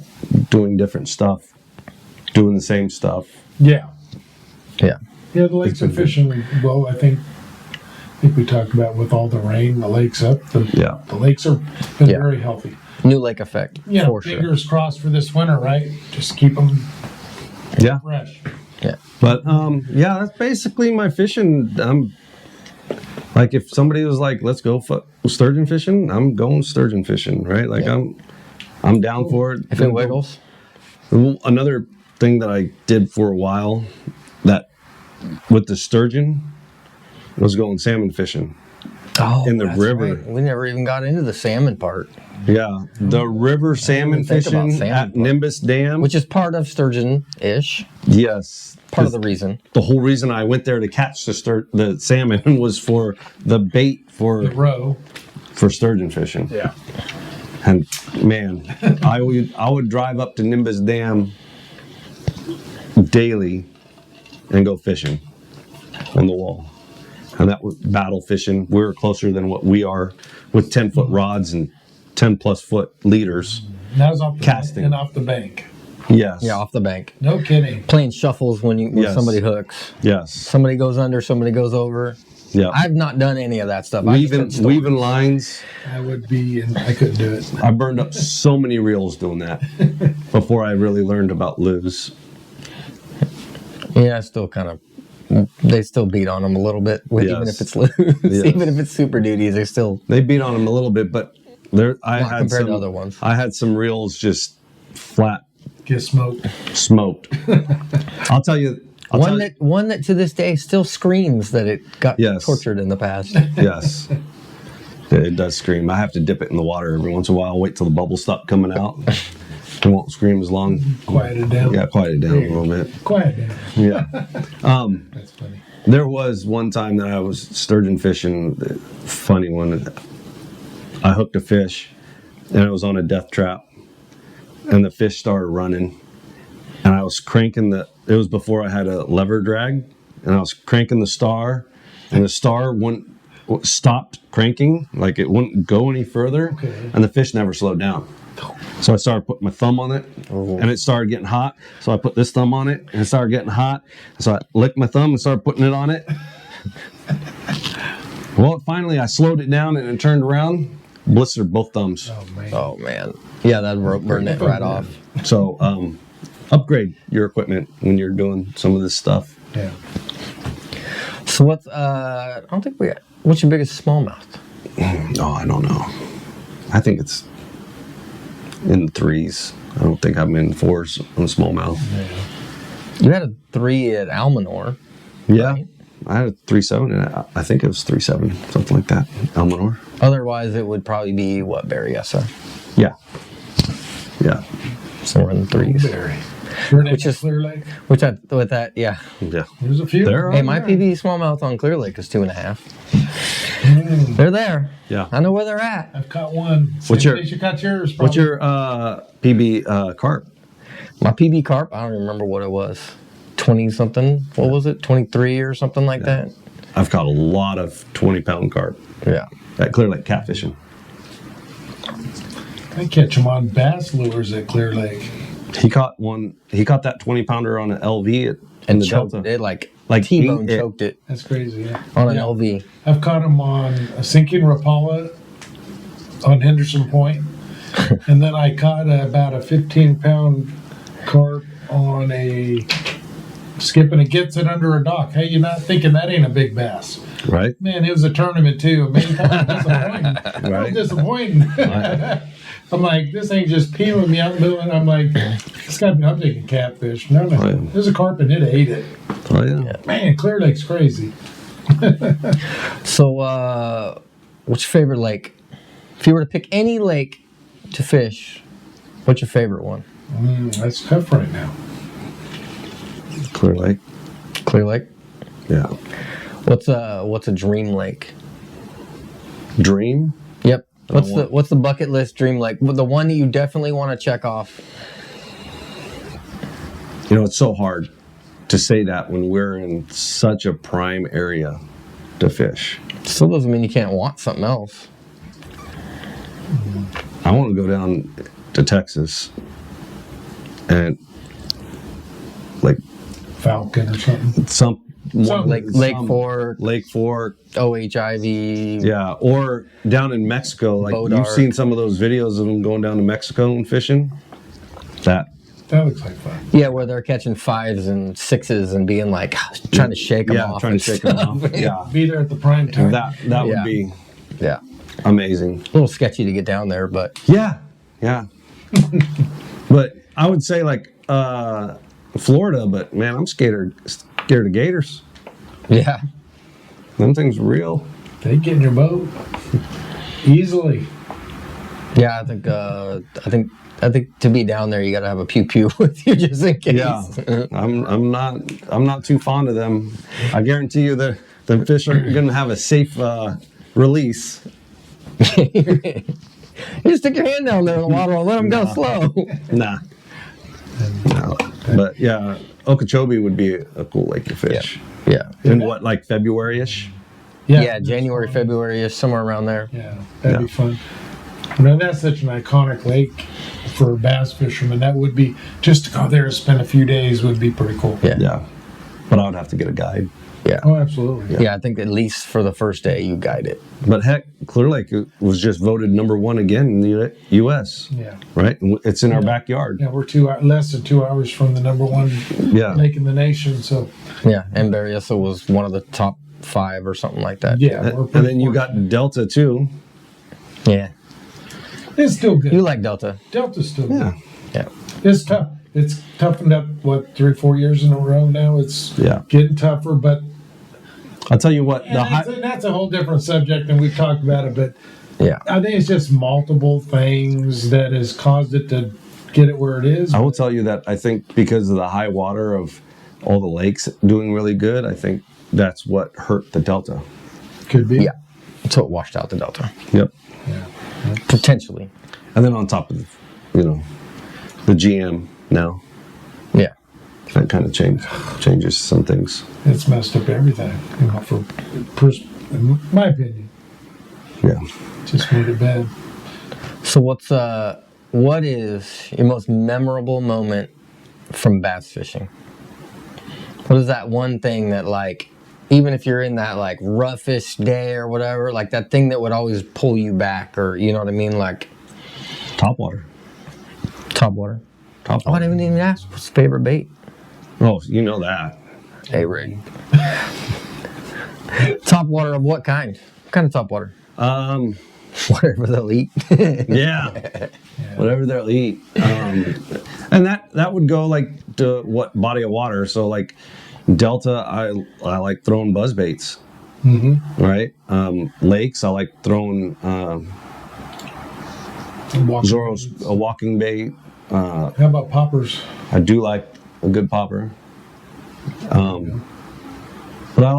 Doing different stuff, doing the same stuff. Yeah. Yeah. Yeah, the lakes are fishing well. I think we talked about with all the rain, the lakes up. The lakes are been Yeah. very healthy. New lake effect, Yeah, for sure. fingers crossed for this winter, right? Just keep them Yeah, fresh. Yeah. but yeah, that's basically my fishing. Like if somebody was like, "Let's go sturgeon fishing," I'm going sturgeon fishing, right? Like I'm down for it. If it wiggles. Another thing that I did for a while, that with the sturgeon, was going salmon fishing. Oh, in the river. Right. We never even got into the salmon part. Yeah, the river salmon fishing at Nimbus Dam, which is part of sturgeon-ish. Yes, part of the reason. The whole reason I went there to catch the salmon was for the bait for the roe for sturgeon fishing. Yeah, and man, I would drive up to Nimbus Dam daily and go fishing on the wall. And that was battle fishing. We were closer than what we are with 10-foot rods and 10-plus foot leaders. And that was off the casting and off the bank. Yes. Yeah, off the bank. No kidding. Playing shuffles when somebody hooks. Yes. Somebody goes under, somebody goes over. Yeah. I've not done any of that stuff. Weaving lines. I would be, and I couldn't do it. I burned up so many reels doing that before I really learned about lures. Yeah, still kind of. They still beat on them a little bit, even if it's loose, even if it's Super Duties. They beat on them a little bit, but I had some to other ones. I had some reels just flat get smoked. I'll tell you. One that to this day still screams that it got tortured in the past. Yes, it does scream. I have to dip it in the water every once in a while. Wait till the bubbles stop coming out. It won't scream as long. Quiet it down. Yeah, quiet it down a little bit. Quiet down. Yeah. That's funny. There was one time that I was sturgeon fishing, funny one. I hooked a fish, and it was on a death trap, and the fish started running, and I was cranking it was before I had a lever drag, and I was cranking the star, and the star stopped cranking, like it wouldn't go any further, and the fish never slowed down. So I started putting my thumb on it, and it started getting hot. So I put this thumb on it, and it started getting hot. So I licked my thumb and started putting it on it. Well, finally I slowed it down, and it turned around, blistered both thumbs. Oh, man. Yeah, that burned it right off. So upgrade your equipment when you're doing some of this stuff. Yeah. So what's, what's your biggest smallmouth? Oh, I don't know. I think it's in the 3s. I don't think I'm in 4s on smallmouth. Yeah. You had a 3 at Almanor. Yeah. Right? I had a 3.7, and I think it was 3.7, something like that. Almanor. Otherwise, it would probably be, Berryessa? Yeah. Yeah. Somewhere in the 3s. Berry. Which is Clear Lake. Yeah. There's a few. Hey, my PB smallmouth on Clear Lake is 2.5. They're there. Yeah. I know where they're at. I've caught one. What's your yours? What's your PB carp? My PB carp, I don't remember what it was. 20 something. What was it? 23 or something like that. I've caught a lot of 20-pound carp. Yeah. At Clear Lake catfishing. I catch them on bass lures at Clear Lake. He caught that 20-pounder on an LV and the choked Delta. It like T-bone choked it. That's crazy, yeah. On an LV. I've caught them on a sinking Rapala on Henderson Point. And then I caught about a 15-pound carp on a skip, and it gets it under a dock. Hey, you're not thinking that ain't a big bass. Right. Man, it was a tournament too. Maybe kind of disappointing. Right. Disappointing. Right. I'm like, this ain't just peeling me out doing. I'm like, it's got to be. I'm taking catfish. No. Oh, yeah. There's a carp and it ate it. Oh yeah. Man, Clear Lake's crazy. So, what's your favorite lake? If you were to pick any lake to fish, what's your favorite one? That's tough right now. Clear Lake. Clear Lake. Yeah. What's a dream lake? Dream? Yep. What's the bucket list dream lake? The one that you definitely want to check off. You know, it's so hard to say that when we're in such a prime area to fish. Still doesn't mean you can't want something else. I want to go down to Texas and like Falcon or something. Lake Fork, OHIV. Yeah, or down in Mexico. Like You've seen some of those videos of them going down to Mexico and fishing. That That looks like fun. Yeah, where they're catching 5s and 6s and being like trying to shake them off. Trying to shake them off. Yeah, Be there at the prime time. that Yeah. would be Yeah. amazing. A little sketchy to get down there, but Yeah. But I would say like Florida, but man, I'm scared of gators. yeah. Them things real. They get in your boat easily. Yeah, I think to be down there, you got to have a pew pew with you just in case. Yeah, I'm not too fond of them. I guarantee you that the fish are going to have a safe release. You just stick your hand down there in the water and let them go slow. Nah. No. But yeah, Okeechobee would be a cool lake to fish. Yeah. In what, like February-ish? Yeah, January, February, somewhere around there. Yeah, that'd be fun. I mean, that's such an iconic lake for bass fishermen. That would be, just to go there and spend a few days would be pretty cool. Yeah. Yeah. But I would have to get a guide. Yeah. Oh, absolutely. Yeah, I think at least for the first day you guide it. But heck, Clear Lake was just voted #1 again in the U.S. Yeah. Right? It's in our backyard. Yeah, we're less than 2 hours from the #1 lake in the nation. So, Yeah, and Berryessa was one of the top 5 or something like that. yeah. And then you got Delta too. Yeah. It's still good. You like Delta. Delta's still Yeah. good. Yeah. It's tough. It's toughened up, 3 or 4 years in a row now. It's getting tougher, but I'll tell you what. that's a whole different subject, and we've talked about it, but Yeah. I think it's just multiple things that has caused it to get it where it is. I will tell you that I think because of the high water of all the lakes doing really good, I think that's what hurt the Delta. Could be. Yeah. Until it washed out the Delta. Yep. Yeah. Potentially. And then on top of, the GM now, Yeah. that kind of changes some things. It's messed up everything, in my opinion. Yeah. Just made it bad. So what is your most memorable moment from bass fishing? What is that one thing that, like, even if you're in that like roughish day or whatever, like that thing that would always pull you back, or you know what I mean, like Topwater. topwater? Topwater. Oh, I didn't even ask. What's your favorite bait? Oh, you know that. A-rig. Topwater of what kind? What kind of topwater? Whatever they'll eat. Yeah. Whatever they'll eat. And that would go like to what body of water. So like Delta, I like throwing buzz baits. Mm-hmm. Right. Lakes, I like throwing Zorro's a walking bait. How about poppers? I do like a good popper. But I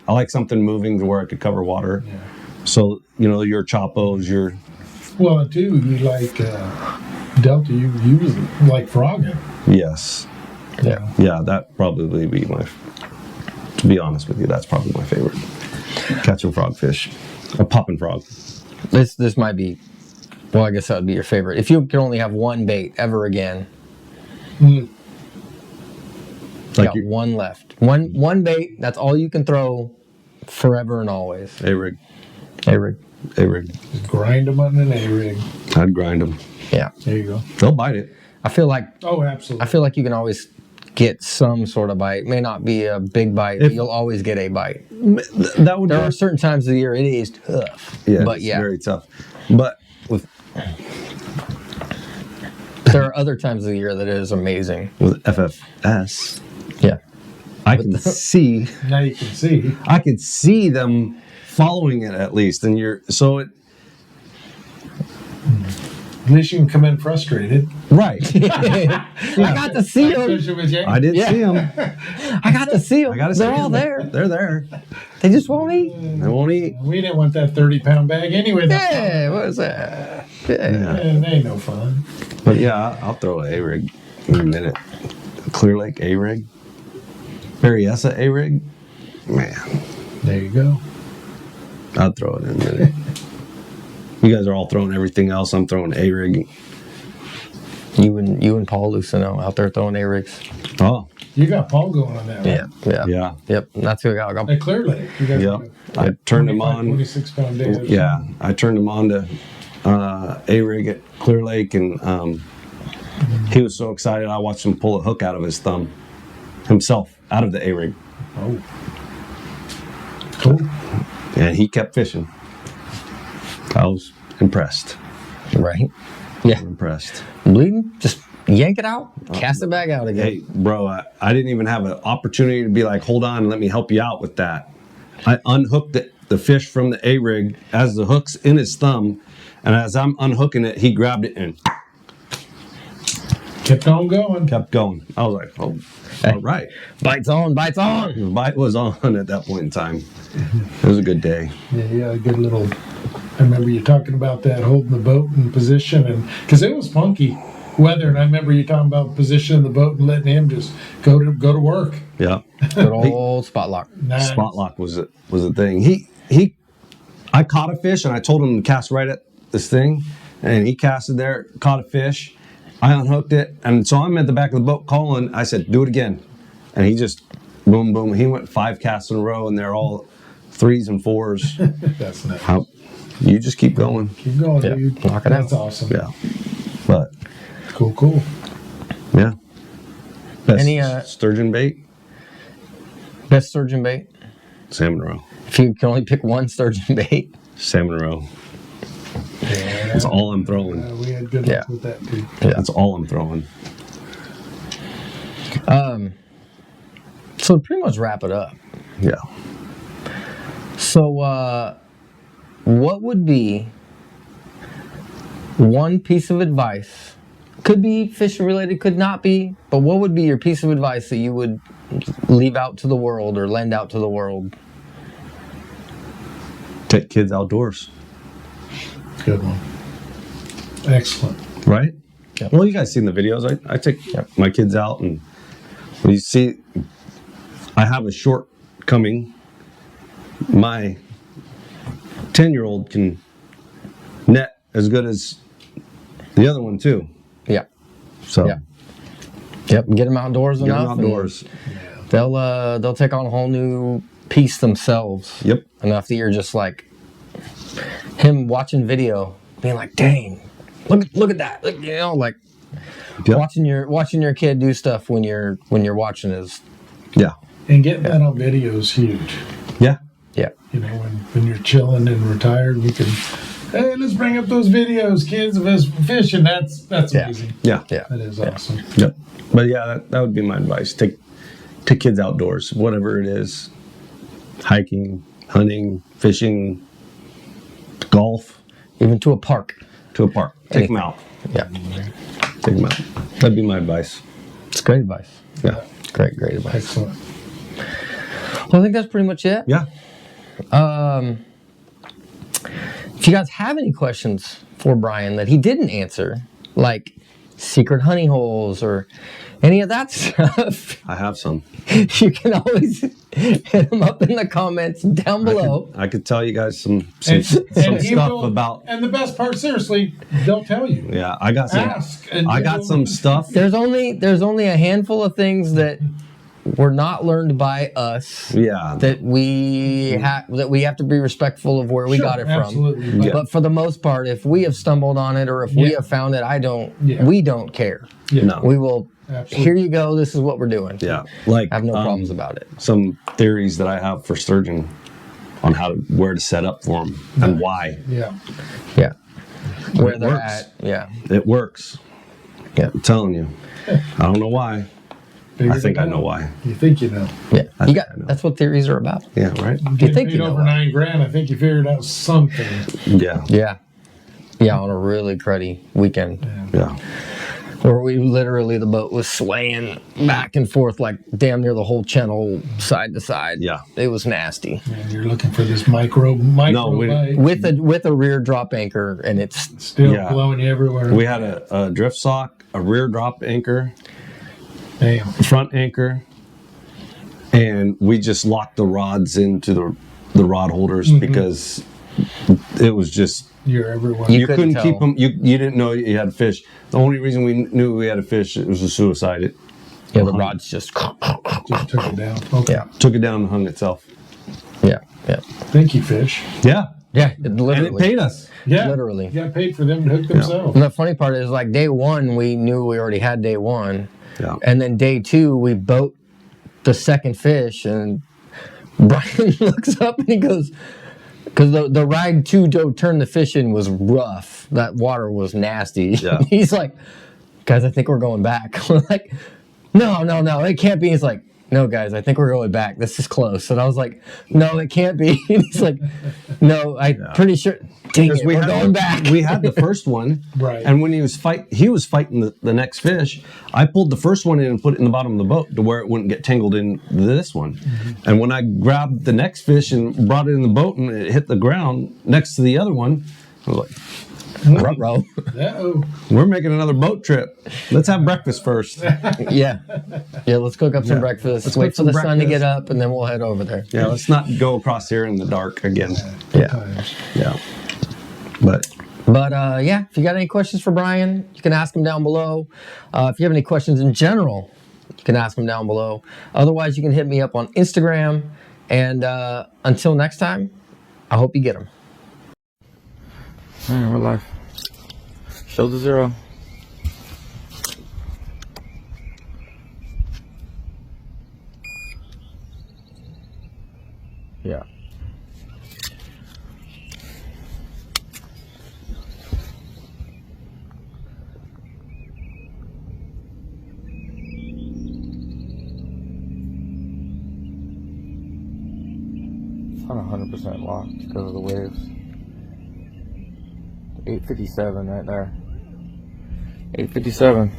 like something moving to where I could cover water. Yeah. So, your Chopos, your... Well, too, you like Delta, you use like frogging. Yes. Yeah. Yeah, that probably be to be honest with you, that's probably my favorite. Catching frogfish. A popping frog. This might be, well, I guess that would be your favorite. If you could only have one bait ever again, Mm. got one left. One bait, that's all you can throw forever and always. A-rig. A-rig. A-rig. Just grind them on an A-rig. I'd grind them. Yeah. There you go. They'll bite it. I feel like absolutely. you can always get some sort of bite. It may not be a big bite, but you'll always get a bite. That would. There are certain times of the year it is tough. Yeah, but it's yeah, very tough. But with there are other times of the year that it is amazing. with FFS, Yeah. I can see. Now you can see. I can see them following it at least, and At least you can come in frustrated. right. I got to see them. Especially with Jay. I did see them. I got to see them. They're all there. They're there. They just won't eat. They won't eat. We didn't want that 30-pound bag anyway. Yeah, what is that? Yeah. They ain't no fun. But yeah, I'll throw an A-rig in a minute. Clear Lake A-rig. Berryessa A-rig. Man, There you go. I'll throw it in a minute. You guys are all throwing everything else. I'm throwing A-rig. You and Paul Lucino out there throwing A-rigs. Oh, You got Paul going on that, right? Yeah. yeah. Yep. That's who I got. At Clear Lake. You guys Yep. got I turned him on. 26-pound days. Yeah, I turned him on to A-rig at Clear Lake, and He was so excited. I watched him pull a hook out of his thumb himself, out of the A-rig. Oh. Cool. And he kept fishing. I was impressed. Right? Yeah. Impressed. Bleeding? Just yank it out, cast it back out again. Hey, bro, I didn't even have an opportunity to be like, hold on, let me help you out with that. I unhooked the fish from the A-rig as the hook's in his thumb, and as I'm unhooking it, he grabbed it and kept on going. kept going. I was like, oh, all right. Bites on, bites on. The bite was on at that point in time. It was a good day. Yeah, a good little. I remember you talking about that, holding the boat in position, and because it was funky weather, and I remember you talking about positioning the boat and letting him just go to work. Yeah. Good old spot lock. Nice. Spot lock was a thing. I caught a fish and I told him to cast right at this thing, and he casted there, caught a fish. I unhooked it, and so I'm at the back of the boat calling. I said, do it again. And he just, boom, boom. He went 5 casts in a row, and they're all 3s and 4s. That's nice. You just keep going. Keep going, Yeah. dude. Knock it That's out. awesome. Yeah. But, Cool. yeah. Best Any, sturgeon bait? Best sturgeon bait? Salmon roe. If you can only pick one sturgeon bait. Salmon roe. Yeah, That's all I'm throwing. we had good luck with that, too. Yeah. That's all I'm throwing. So to pretty much wrap it up. Yeah. So, what would be one piece of advice? Could be fishing related, could not be, but what would be your piece of advice that you would leave out to the world or lend out to the world? Take kids outdoors. Good one. Excellent. Right? Yep. Well, you guys seen the videos. I take my kids out, and when you see, I have a shortcoming. My 10-year-old can net as good as the other one too. Yeah. So Yeah. Yep. Get them outdoors get them enough. and outdoors. They'll take on a whole new piece themselves. Yep. Enough that you're just like him watching video, being like, "Dang, look at that!" Like, like Yep. watching your kid do stuff when you're watching is Yeah. And getting that on video is huge. Yeah. yeah. You know, when you're chilling and retired, you can, hey, let's bring up those videos, kids, of us fishing. That's Yeah. amazing. Yeah. Yeah. That is awesome. Yep. But yeah, that would be my advice. Take kids outdoors, whatever it is. Hiking, hunting, fishing, golf, Even to a park. to a park. Take them out. Yeah. Take them out. That'd be my advice. It's great advice. Yeah. Great advice. Excellent. Well, I think that's pretty much it. Yeah. If you guys have any questions for Brian that he didn't answer, like secret honey holes or any of that stuff, I have some. you can always hit him up in the comments down below. I could tell you guys some And he stuff will- about. And the best part, seriously, they'll tell you. Yeah, I got some. Ask. And I they got will- some stuff. There's only a handful of things that were not learned by us. Yeah. That we have to be respectful of where we Sure, got it from. absolutely. Yeah. But for the most part, if we have stumbled on it or if we Yeah. have found it, Yeah. we don't care. Yeah. No. We will. Absolutely. Here you go. This is what we're doing. Yeah, like I have no problems about it. some theories that I have for sturgeon on where to set up for them and why Yeah. Yeah. Where it they're works. at. Yeah. it works. Yeah. I'm telling you. I don't know why. Figured I think it I out. know why. You think you know. Yeah. I You think got. I know. That's what theories are about. Yeah, right. Getting think paid you know over why. $9,000. I think you figured out something. Yeah, Yeah. Yeah. On a really cruddy weekend. yeah. Where the boat was swaying back and forth like damn near the whole channel side to side. Yeah. It was nasty. And you're looking for this micro we- bite. With a rear drop anchor, and it's Still Yeah. blowing you everywhere. We had a drift sock, a rear drop anchor, Damn. front anchor, and we just locked the rods into the rod holders because it was just You're everywhere. You you couldn't couldn't keep tell. them. You didn't know you had fish. The only reason we knew we had a fish it was a suicide. It the rod's just Just took it down. Okay. yeah. took it down and hung itself. Yeah. Yeah. Thank you, fish. Yeah, Yeah, And literally. it paid us. Yeah, Literally. You got paid for them to hook themselves. And the funny part is, like, day one, we knew we already had day one. Yeah. And then day two, we boat the second fish, and Brian looks up and he goes, because the ride to go turn the fish in was rough. That water was nasty. Yeah. He's like, guys, I think we're going back. We're like, no, it can't be. He's like, no, guys, I think we're going back. This is close. And I was like, no, it can't be. And he's like, no, I'm pretty sure. Dang it, we're going back. We had the first one, Right. And when he was fighting the next fish. I pulled the first one in and put it in the bottom of the boat to where it wouldn't get tangled in this one. Mm-hmm. And when I grabbed the next fish and brought it in the boat and it hit the ground next to the other one, I was like, Ruh-roh. Uh-oh. we're making another boat trip. Let's have breakfast first. Yeah, let's cook up some breakfast. Let's wait cook for the some sun to breakfast. get up, and then we'll head over there. Yeah, let's not go across here in the dark again. Sometimes. Yeah. But yeah, if you got any questions for Brian, you can ask him down below. If you have any questions in general, you can ask him down below. Otherwise, you can hit me up on Instagram. And until next time, I hope you get them. All right, we're live. Show the 0. Yeah. It's not 100% locked because of the waves. 857 right there. 857.